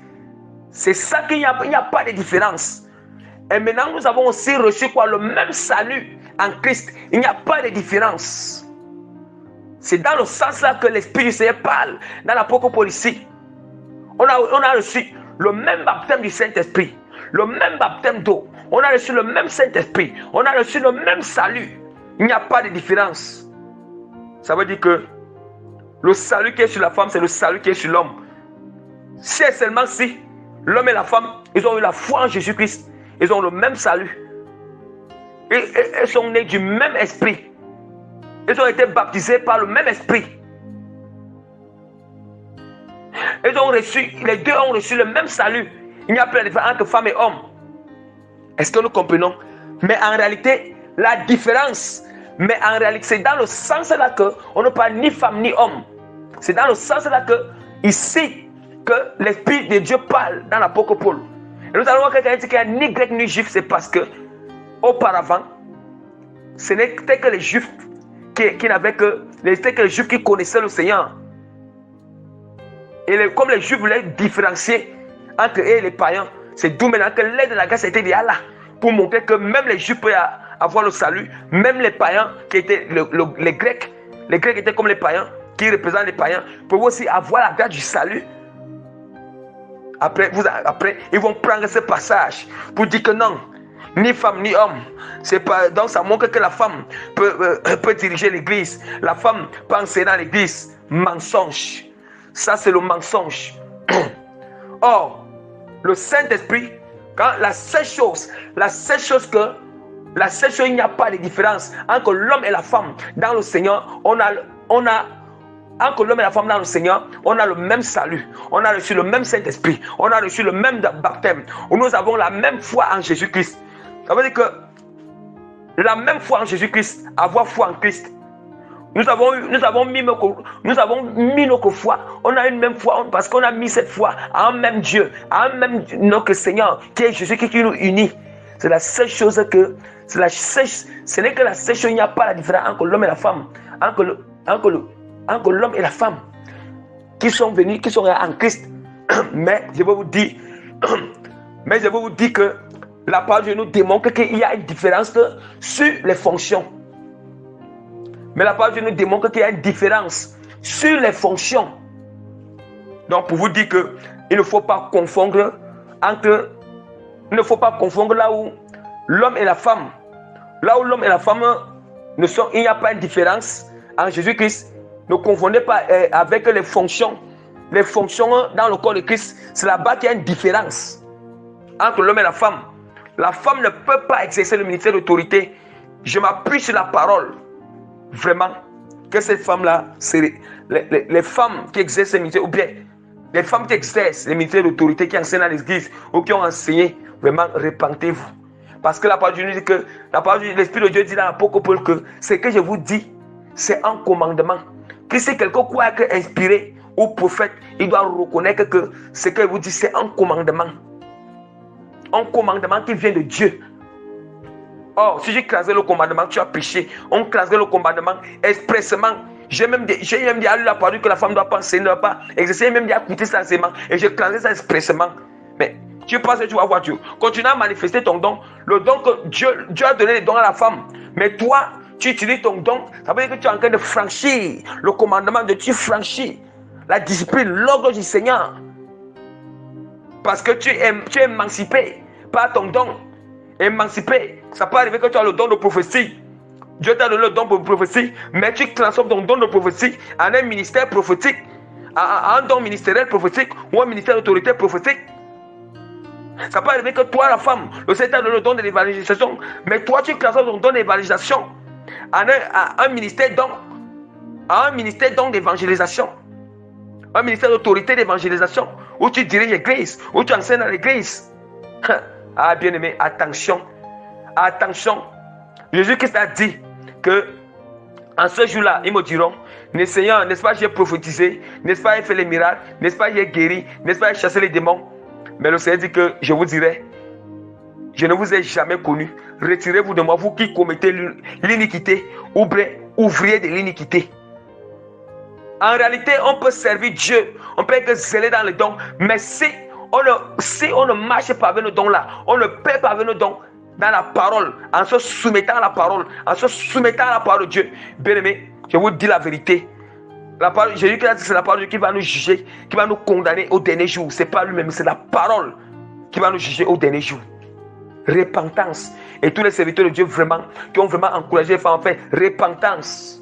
A: C'est ça qu'il n'y a pas de différence. Et maintenant, nous avons aussi reçu quoi? Le même salut en Christ. Il n'y a pas de différence. C'est dans le sens là que l'Esprit du Seigneur parle dans l'Apocryphe ici. On a reçu le même baptême du Saint-Esprit, le même baptême d'eau. On a reçu le même Saint-Esprit. On a reçu le même salut. Il n'y a pas de différence. Ça veut dire que le salut qui est sur la femme, c'est le salut qui est sur l'homme. C'est seulement si l'homme et la femme, ils ont eu la foi en Jésus-Christ. Ils ont le même salut. Ils sont nés du même esprit. Ils ont été baptisés par le même esprit. Les deux ont reçu le même salut. Il n'y a plus de différence entre femme et homme. Est-ce que nous comprenons? Mais en réalité, la différence, c'est dans le sens là qu'on ne parle ni femme ni homme. C'est dans le sens là que, ici, que l'Esprit de Dieu parle dans l'Apocryphe. Et nous allons voir quelqu'un qui n'est ni grec ni juif, c'est parce que, auparavant, ce n'était que les juifs qui n'avaient que, c'était que les juifs qui connaissaient le Seigneur. Et comme les juifs voulaient différencier entre eux et les païens, c'est d'où maintenant que l'aide de la grâce était déjà là, pour montrer que même les juifs peuvent avoir le salut, même les païens qui étaient les Grecs étaient comme les païens, qui représentent les païens, peuvent aussi avoir la grâce du salut. Après, ils vont prendre ce passage pour dire que non, ni femme ni homme. Donc ça montre que la femme peut diriger l'église. La femme peut enseigner dans l'église. Mensonge. Ça c'est le mensonge. Or, le Saint-Esprit, quand la seule chose, il n'y a pas de différence entre l'homme et la femme dans le Seigneur. Entre l'homme et la femme dans le Seigneur, on a le même salut. On a reçu le même Saint-Esprit. On a reçu le même baptême. Nous avons la même foi en Jésus-Christ. Ça veut dire que la même foi en Jésus-Christ, avoir foi en Christ. Nous avons mis notre foi. On a une même foi parce qu'on a mis cette foi à un même Dieu, à un même notre Seigneur, qui est Jésus qui nous unit. C'est la seule chose que, ce n'est que la seule chose, il n'y a pas la différence entre l'homme et la femme, entre l'homme et la femme, qui sont venus, qui sont en Christ. Mais je vais vous dire que la parole de Dieu nous démontre qu'il y a une différence sur les fonctions. Mais la parole de Dieu nous démontre qu'il y a une différence sur les fonctions. Donc pour vous dire qu'il ne faut pas confondre là où l'homme et la femme. Là où l'homme et la femme il n'y a pas une différence en Jésus-Christ. Ne confondez pas avec les fonctions. Les fonctions dans le corps de Christ, c'est là-bas qu'il y a une différence entre l'homme et la femme. La femme ne peut pas exercer le ministère d'autorité. Je m'appuie sur la parole. Vraiment, que cette femme-là, c'est les femmes qui exercent le ministère, ou bien les femmes qui exercent le ministère d'autorité, qui enseignent à l'église, ou qui ont enseigné, vraiment, repentez-vous. Parce que la parole de Dieu dit que, l'Esprit de Dieu dit dans l'Apocryphe que ce que je vous dis, c'est un commandement. Que si quelqu'un croit être inspiré ou prophète, il doit reconnaître que ce que je vous dis, c'est un commandement. Un commandement qui vient de Dieu. Or, si j'ai crasé le commandement, tu as péché. On craserait le commandement expressément. J'ai même dit à lui la parole que la femme ne doit pas enseigner, ne doit pas exercer, même dit à écouter ça enseignement. Et j'ai crasé ça expressément. Mais tu penses que tu vas voir Dieu. Continue à manifester ton don. Le don que Dieu a donné les dons à la femme. Mais toi, tu utilises ton don. Ça veut dire que tu es en train de franchir le commandement de Dieu, franchir la discipline, l'ordre du Seigneur. Parce que tu es émancipé par ton don. Émancipé. Ça peut arriver que tu as le don de prophétie. Dieu t'a donné le don de prophétie, mais tu transformes ton don de prophétie en un ministère prophétique, en un don ministériel prophétique ou un ministère d'autorité prophétique. Ça peut arriver que toi, la femme, le Seigneur t'a donné le don de l'évangélisation, mais toi, tu transformes ton don d'évangélisation en un ministère don d'évangélisation, un ministère d'autorité d'évangélisation, où tu diriges l'église, où tu enseignes à l'église. Ah, bien-aimé, attention. Attention. Jésus-Christ a dit que En ce jour-là, ils me diront, mais Seigneur, n'est-ce pas, j'ai prophétisé, n'est-ce pas, j'ai fait les miracles, n'est-ce pas, j'ai guéri, n'est-ce pas, j'ai chassé les démons. Mais le Seigneur dit que je vous dirai, je ne vous ai jamais connu. Retirez-vous de moi, vous qui commettez l'iniquité ou bien ouvrier de l'iniquité. En réalité, on peut servir Dieu, on peut être zélé dans les dons, mais si on ne marche pas avec nos dons là, on ne paie pas avec nos dons dans la parole, en se soumettant à la parole, en se soumettant à la parole de Dieu. Bien aimé, je vous dis la vérité. La parole, Jésus qui a dit que c'est la parole de Dieu qui va nous juger, qui va nous condamner au dernier jour. Ce n'est pas lui-même, c'est la parole qui va nous juger au dernier jour. Repentance. Et tous les serviteurs de Dieu vraiment, qui ont vraiment encouragé les femmes à faire repentance.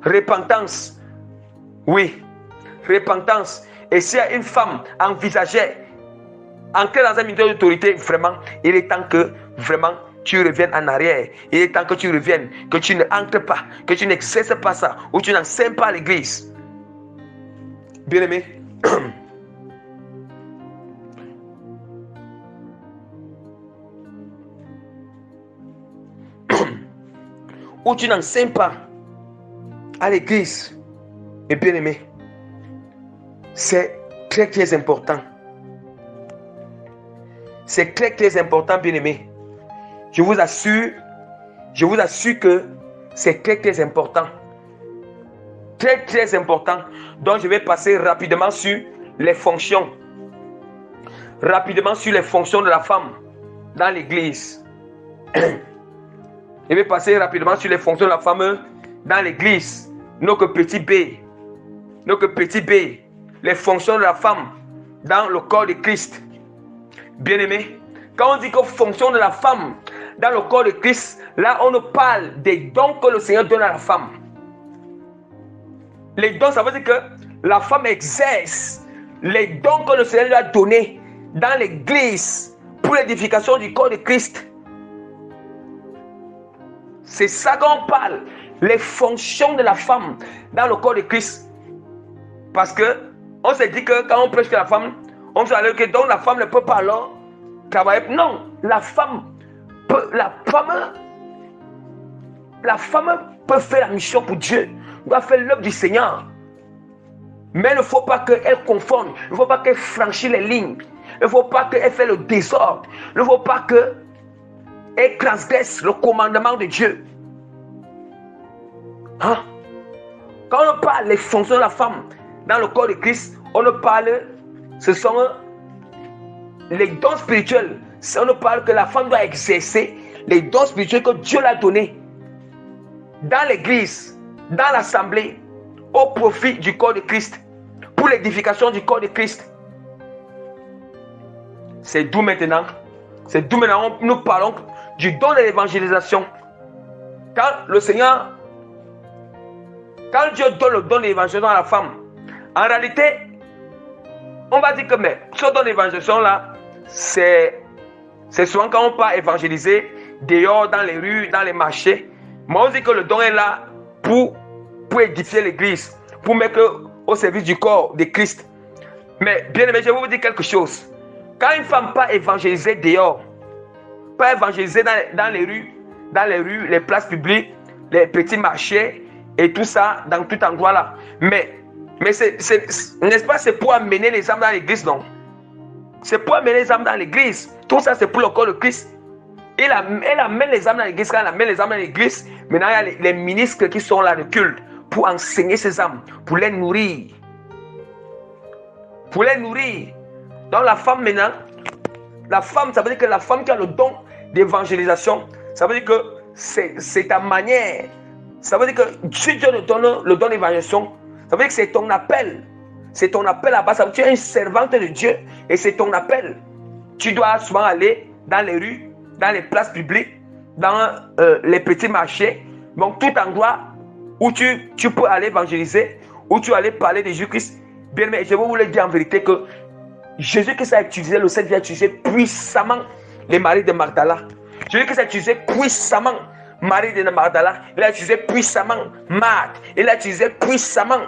A: Repentance. Oui, repentance. Et s'il y a une femme envisageait entrer dans un ministère d'autorité, vraiment, il est temps que vraiment tu reviennes en arrière. Il est temps que tu reviennes, que tu ne entres pas, que tu n'exerces pas ça, ou tu n'enseignes pas à l'église. Bien aimé, ou tu n'enseignes pas à l'église. Et bien aimé, c'est très très important. C'est très très important, bien aimé. Je vous assure que c'est très très important. Très très important. Donc je vais passer rapidement sur les fonctions. Rapidement sur les fonctions de la femme dans l'église. Je vais passer rapidement sur les fonctions de la femme dans l'église. Donc petit B. Donc petit B. Les fonctions de la femme dans le corps de Christ. Bien aimé, quand on dit que fonction de la femme dans le corps de Christ, là on nous parle des dons que le Seigneur donne à la femme. Les dons, ça veut dire que la femme exerce les dons que le Seigneur lui a donnés dans l'église pour l'édification du corps de Christ. C'est ça qu'on parle, les fonctions de la femme dans le corps de Christ. Parce que on s'est dit que quand on prêche que la femme, on se dit que donc la femme ne peut pas alors travailler. Non, la femme peut faire la mission pour Dieu, doit faire l'œuvre du Seigneur. Mais il ne faut pas qu'elle confonde, il ne faut pas qu'elle franchisse les lignes, il ne faut pas qu'elle fasse le désordre, il ne faut pas qu'elle transgresse le commandement de Dieu. Hein? Quand on parle des fonctions de la femme dans le corps de Christ, on ne parle, ce sont les dons spirituels. On ne parle que la femme doit exercer les dons spirituels que Dieu l'a donnés dans l'église, dans l'assemblée, au profit du corps de Christ, pour l'édification du corps de Christ. C'est d'où maintenant nous parlons du don de l'évangélisation. Quand Dieu donne le don de l'évangélisation à la femme, en réalité, on va dire que mais ce don d'évangélisation là, c'est souvent quand on part évangéliser dehors, dans les rues, dans les marchés. Mais on dit que le don est là pour édifier l'église, pour mettre au service du corps de Christ. Mais bien aimé, je vais vous dire quelque chose. Quand une femme part évangéliser dehors, pas évangéliser dans les rues, les places publiques, les petits marchés et tout ça, dans tout endroit là. Mais n'est-ce pas, c'est pour amener les âmes dans l'église, non? C'est pour amener les âmes dans l'église. Tout ça, c'est pour le corps de Christ. Elle amène les âmes dans l'église. Quand elle amène les âmes dans l'église, maintenant, il y a les ministres qui sont là de culte pour enseigner ces âmes, pour les nourrir. Pour les nourrir. Donc, la femme, maintenant, ça veut dire que la femme qui a le don d'évangélisation, ça veut dire que c'est ta manière. Ça veut dire que si Dieu te donne le don d'évangélisation, ça veut dire que c'est ton appel. C'est ton appel là-bas. Ça veut dire que tu es une servante de Dieu et c'est ton appel. Tu dois souvent aller dans les rues, dans les places publiques, dans les petits marchés, donc tout endroit où tu peux aller évangéliser, où tu peux aller parler de Jésus-Christ. Bien, mais je vais vous le dire en vérité que Jésus-Christ a utilisé, le Seigneur a utilisé puissamment les maris de Magdala. Jésus-Christ a utilisé puissamment Marie de Magdala. Il a utilisé puissamment Marthe. Il a utilisé puissamment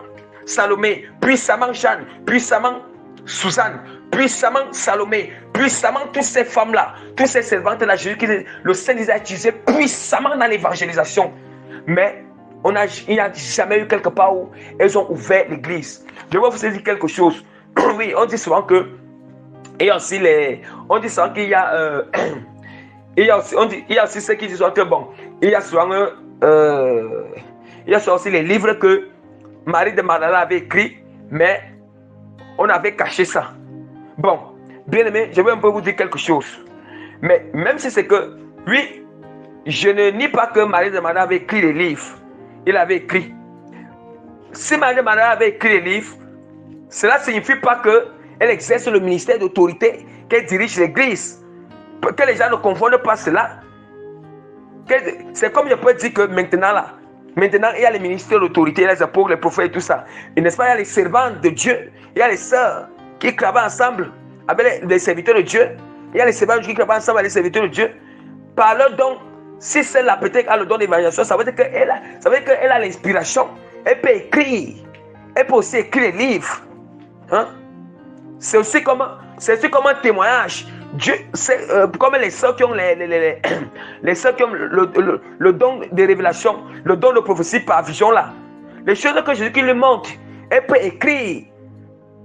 A: Salomé, puissamment Jeanne, puissamment Suzanne, puissamment Salomé, puissamment toutes ces femmes-là, toutes ces servantes-là, le Seigneur les a utilisées puissamment dans l'évangélisation. Mais il n'y a jamais eu quelque part où elles ont ouvert l'église. Je vais vous dire quelque chose. Oui, on dit souvent que on dit souvent qu'il y a il y a aussi ceux qui disent que bon, il y a souvent aussi les livres que Marie de Magdala avait écrit, mais on avait caché ça. Bon, bien aimé, je vais un peu vous dire quelque chose. Mais même si c'est que, oui, je ne nie pas que Marie de Magdala avait écrit les livres. Il avait écrit. Si Marie de Magdala avait écrit les livres, cela ne signifie pas qu'elle exerce le ministère d'autorité, qu'elle dirige l'église. Que les gens ne confondent pas cela. C'est comme je peux dire que maintenant, il y a les ministères d'autorité, les apôtres, les prophètes et tout ça. Et n'est-ce pas, il y a les servants de Dieu, il y a les sœurs qui travaillent ensemble avec les serviteurs de Dieu. Il y a les servants qui travaillent ensemble avec les serviteurs de Dieu. Par leur don, si celle-là peut-être a le don d'évangélisation, ça veut dire qu'elle a l'inspiration. Elle peut écrire. Elle peut aussi écrire les livres. Hein? C'est aussi comme un témoignage. Dieu, comme les sœurs qui ont les sœurs qui ont le don de révélation, le don de prophétie par vision là. Les choses que Jésus lui montre, elle peut écrire.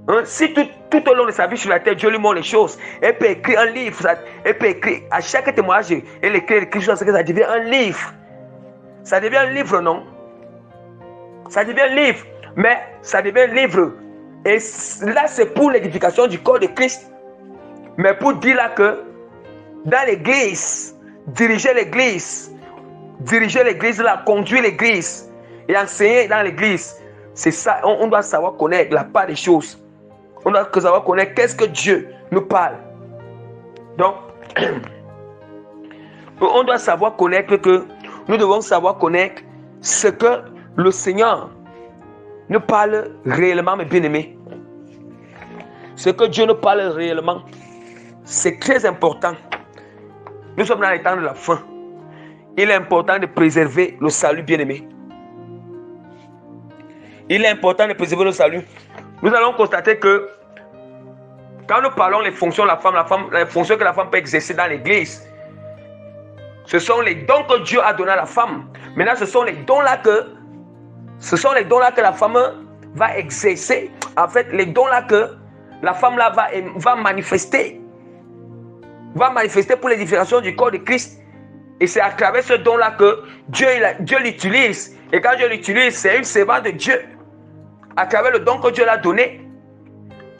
A: Hein? Si tout au long de sa vie sur la terre, Dieu lui montre les choses, elle peut écrire un livre. Elle peut écrire à chaque témoignage, elle écrit quelque chose, ça devient un livre. Ça devient un livre, non? Ça devient un livre, mais ça devient un livre. Et là, c'est pour l'édification du corps de Christ. Mais pour dire là que dans l'église, diriger l'église là, conduire l'église et enseigner dans l'église, c'est ça, on doit savoir connaître la part des choses. On doit savoir connaître qu'est-ce que Dieu nous parle. Donc, on doit savoir connaître que nous devons savoir connaître ce que le Seigneur nous parle réellement, mes bien-aimés. Ce que Dieu nous parle réellement. C'est très important. Nous sommes dans les temps de la fin. Il est important de préserver le salut, bien-aimé. Il est important de préserver le salut. Nous allons constater que quand nous parlons des fonctions de la femme, les fonctions que la femme peut exercer dans l'église, ce sont les dons que Dieu a donnés à la femme. Maintenant, ce sont les dons-là que la femme va exercer. En fait, les dons-là que la femme là va manifester. Va manifester pour l'édification du corps de Christ. Et c'est à travers ce don-là que Dieu l'utilise. Et quand Dieu l'utilise, c'est une servante de Dieu. À travers le don que Dieu l'a donné.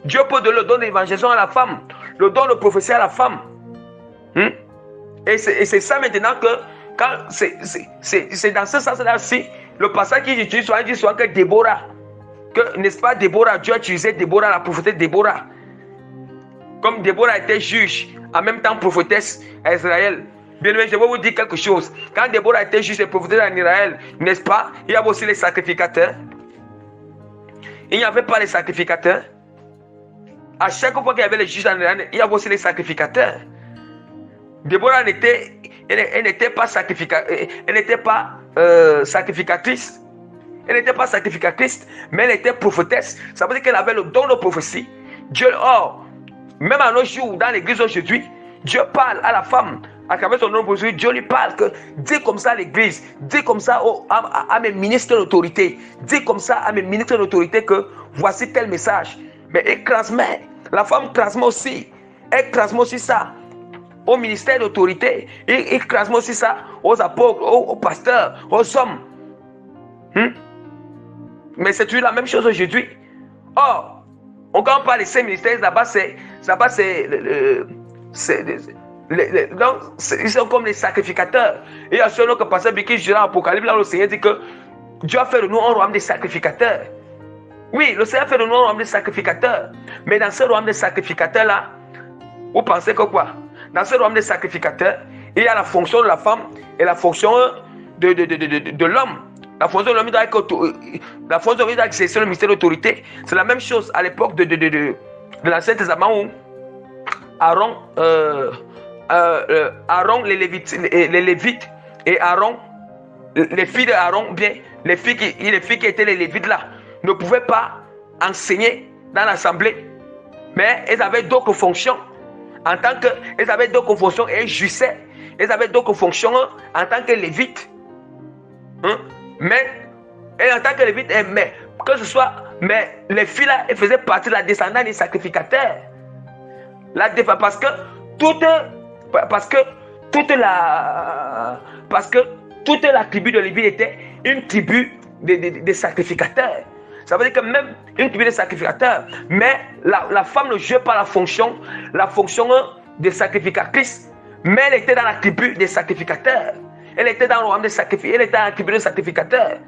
A: Dieu peut donner le don d'évangélisation à la femme, le don de prophétie à la femme. Et c'est ça maintenant que, quand c'est dans ce sens-là aussi, le passage qu'il utilise souvent, il dit souvent que Déborah, n'est-ce pas, Déborah, Dieu a utilisé Déborah, la prophétesse Déborah. Comme Déborah était juge, en même temps prophétesse à Israël. Bien aimé, je vais vous dire quelque chose. Quand Déborah était juge et prophétesse en Israël, n'est-ce pas, il y avait aussi les sacrificateurs. Il n'y avait pas les sacrificateurs. À chaque fois qu'il y avait les juges en Israël, il y avait aussi les sacrificateurs. Déborah elle n'était pas sacrificatrice. Elle n'était pas sacrificatrice, mais elle était prophétesse. Ça veut dire qu'elle avait le don de prophétie. Dieu, même à nos jours, dans l'église aujourd'hui, Dieu parle à la femme. À travers son nom de prophétie, Dieu lui parle que dis comme ça à l'église, dis comme ça à mes ministres d'autorité, dis comme ça à mes ministres d'autorité que voici tel message. Mais elle transmet, la femme transmet aussi, elle transmet aussi ça au ministère d'autorité, il transmet aussi ça aux apôtres, aux pasteurs, aux hommes. Mais c'est toujours la même chose aujourd'hui. Or, quand on parle de ces ministères, là-bas, donc, ils sont comme les sacrificateurs. Et il y a celui que pasteur Biki dit dans l'Apocalypse, là où le Seigneur dit que Dieu a fait de nous un royaume des sacrificateurs. Oui, le Seigneur a fait de nous un royaume des sacrificateurs. Mais dans ce royaume des sacrificateurs-là, vous pensez que quoi? Dans ce royaume des sacrificateurs, il y a la fonction de la femme et la fonction de l'homme. La fonction de l'homme doit exercer le ministère d'autorité. C'est la même chose à l'époque de l'Ancien Testament où Aaron, les Lévites et Aaron, les filles d'Aaron, bien, les filles qui étaient les Lévites là, ne pouvaient pas enseigner dans l'assemblée, mais elles avaient d'autres fonctions. Elles avaient d'autres fonctions et elles jouissaient. Elles avaient d'autres fonctions en tant que Lévites. Mais Et en tant que lévite, mais que ce soit, mais les filles là, elles faisaient partie de la descendance des sacrificateurs. Parce que toute la tribu de Lévi était une tribu de sacrificateurs. Ça veut dire que même une tribu de sacrificateurs, mais la femme ne jouait pas la fonction de sacrificatrice, mais elle était dans la tribu des sacrificateurs. Elle était dans le royaume des sacrificateurs, elle était dans la tribu des sacrificateurs.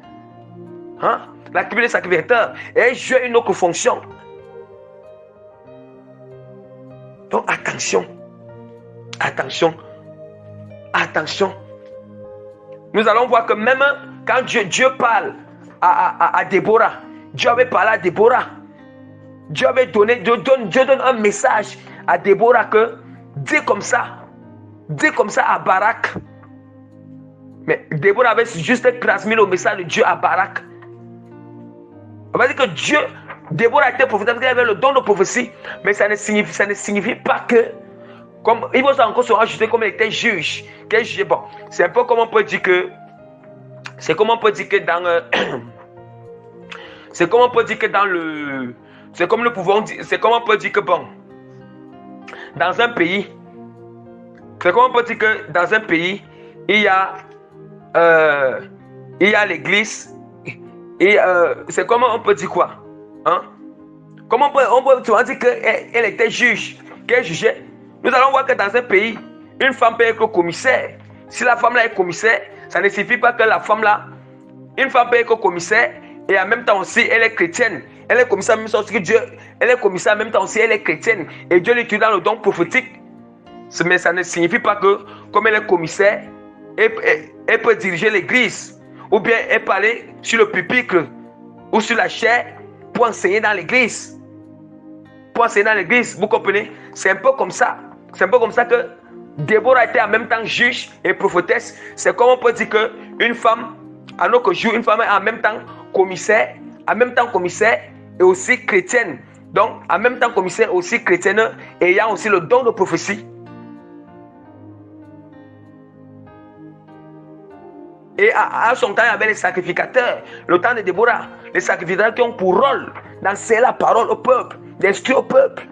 A: Hein? La tribu des sacrificateurs. Et elle jouait une autre fonction. Donc attention. Nous allons voir que même quand Dieu parle à Déborah, Dieu avait parlé à Déborah. Dieu donne un message à Déborah que dis comme ça à Barak. Mais Déborah avait juste transmis le message de Dieu à Barak. On va dire que Déborah était prophète parce qu'elle avait le don de prophétie, mais ça ne signifie pas que, comme il faut encore se rajouter comme elle était juge. Bon, c'est un peu comme on peut dire que, c'est comme on peut dire que dans un pays, il y a l'église. Et c'est comment on peut dire quoi? Hein? Comment on peut dire qu'elle était juge, qu'elle jugeait? Nous allons voir que dans un pays, une femme peut être commissaire. Si la femme là est commissaire, ça ne signifie pas que la femme là, une femme peut être commissaire et en même temps aussi elle est chrétienne. Elle est commissaire en même temps aussi que Dieu, elle est commissaire en même temps aussi elle est chrétienne. Et Dieu l'utilise dans le don prophétique. Mais ça ne signifie pas que comme elle est commissaire, elle peut diriger l'église. Ou bien elle peut aller sur le pupitre ou sur la chaire pour enseigner dans l'église. Vous comprenez? C'est un peu comme ça. C'est un peu comme ça que Déborah était en même temps juge et prophétesse. C'est comme on peut dire qu'une femme, à notre jour, une femme est en même temps commissaire et aussi chrétienne. Donc, en même temps commissaire aussi chrétienne, ayant aussi le don de prophétie. Et à son temps, il y avait les sacrificateurs. Le temps de Déborah, les sacrificateurs qui ont pour rôle d'enseigner la parole au peuple, d'instruire au peuple.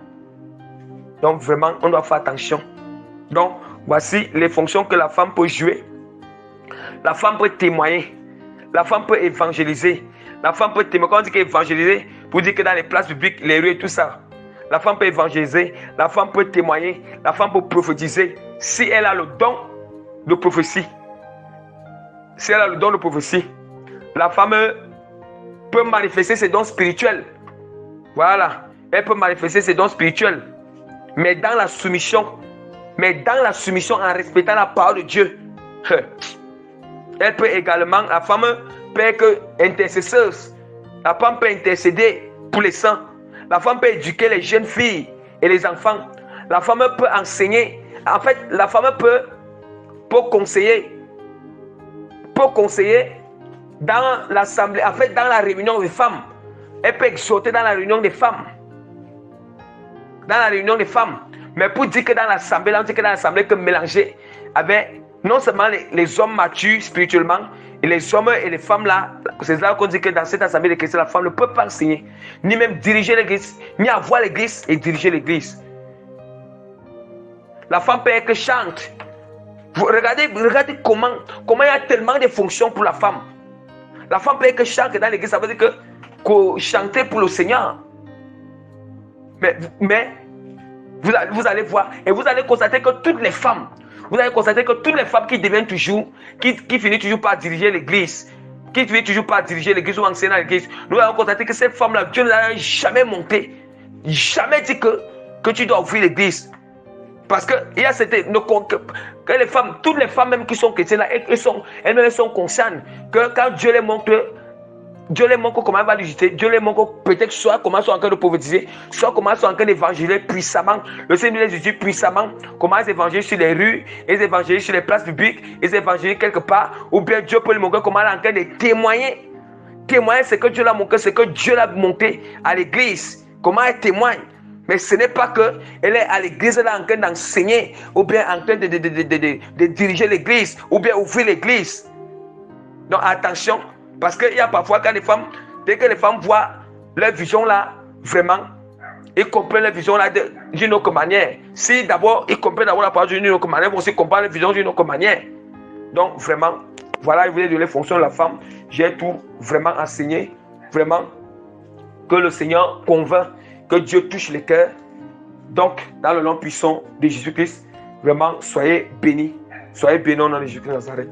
A: Donc vraiment, on doit faire attention. Donc, voici les fonctions que la femme peut jouer. La femme peut témoigner. La femme peut évangéliser. La femme peut témoigner. Quand on dit qu'évangéliser, pour dire que dans les places publiques, les rues et tout ça. La femme peut évangéliser. La femme peut témoigner. La femme peut prophétiser. Si elle a le don de prophétie. Si elle a le don de prophétie, la femme peut manifester ses dons spirituels. Voilà. Elle peut manifester ses dons spirituels. Mais dans la soumission en respectant la parole de Dieu. Elle peut également, la femme peut être intercesseuse. La femme peut intercéder pour les saints. La femme peut éduquer les jeunes filles et les enfants. La femme peut enseigner. En fait, la femme peut conseiller. Pour conseiller dans l'assemblée, en fait dans la réunion des femmes. Elle peut exhorter dans la réunion des femmes. Mais pour dire que dans l'assemblée, on dit que dans l'assemblée que mélanger avec non seulement les hommes matures spirituellement, et les hommes et les femmes là, c'est là qu'on dit que dans cette assemblée de chrétiens, la femme ne peut pas enseigner, ni même diriger l'église, ni avoir l'église et diriger l'église. La femme peut être chante. Regardez comment il y a tellement de fonctions pour la femme. La femme peut être chante dans l'église, ça veut dire que chanter pour le Seigneur. Mais vous allez voir et vous allez constater que toutes les femmes qui deviennent toujours, qui finissent toujours par diriger l'église, ou enseigner dans l'église, nous allons constater que cette femme-là, Dieu ne l'a jamais montée, jamais dit que tu dois ouvrir l'église. Parce que il y a que les femmes, toutes les femmes même qui sont chrétiennes là, elles-mêmes sont conscientes que quand Dieu les montre comment elle va l'utiliser, Dieu les montre peut-être soit comment elles sont en train de prophétiser, soit comment elles sont en train d'évangéliser puissamment. Le Seigneur les utilise puissamment, comment elles évangélisent sur les rues, elles évangélisent sur les places publiques, elles évangélisent quelque part, ou bien Dieu peut lui montrer comment elle est en train de témoigner. Témoigner, c'est que Dieu l'a montré, c'est que Dieu l'a montré à l'église, comment elle témoigne. Mais ce n'est pas qu'elle est à l'église, elle est en train d'enseigner, ou bien en train de diriger l'église, ou bien ouvrir l'église. Donc attention, Parce qu'il y a parfois quand les femmes, dès que les femmes voient leur vision là, vraiment, ils comprennent leur vision là d'une autre manière. Si d'abord ils comprennent d'abord la parole d'une autre manière, ils vont aussi comprendre leur vision d'une autre manière. Donc vraiment, voilà, je voulais donner les fonctions de la femme. J'ai tout vraiment enseigné, vraiment, que le Seigneur convainc, que Dieu touche les cœurs. Donc, dans le nom puissant de Jésus-Christ, vraiment, soyez bénis. Soyez bénis au nom de Jésus-Christ de Nazareth.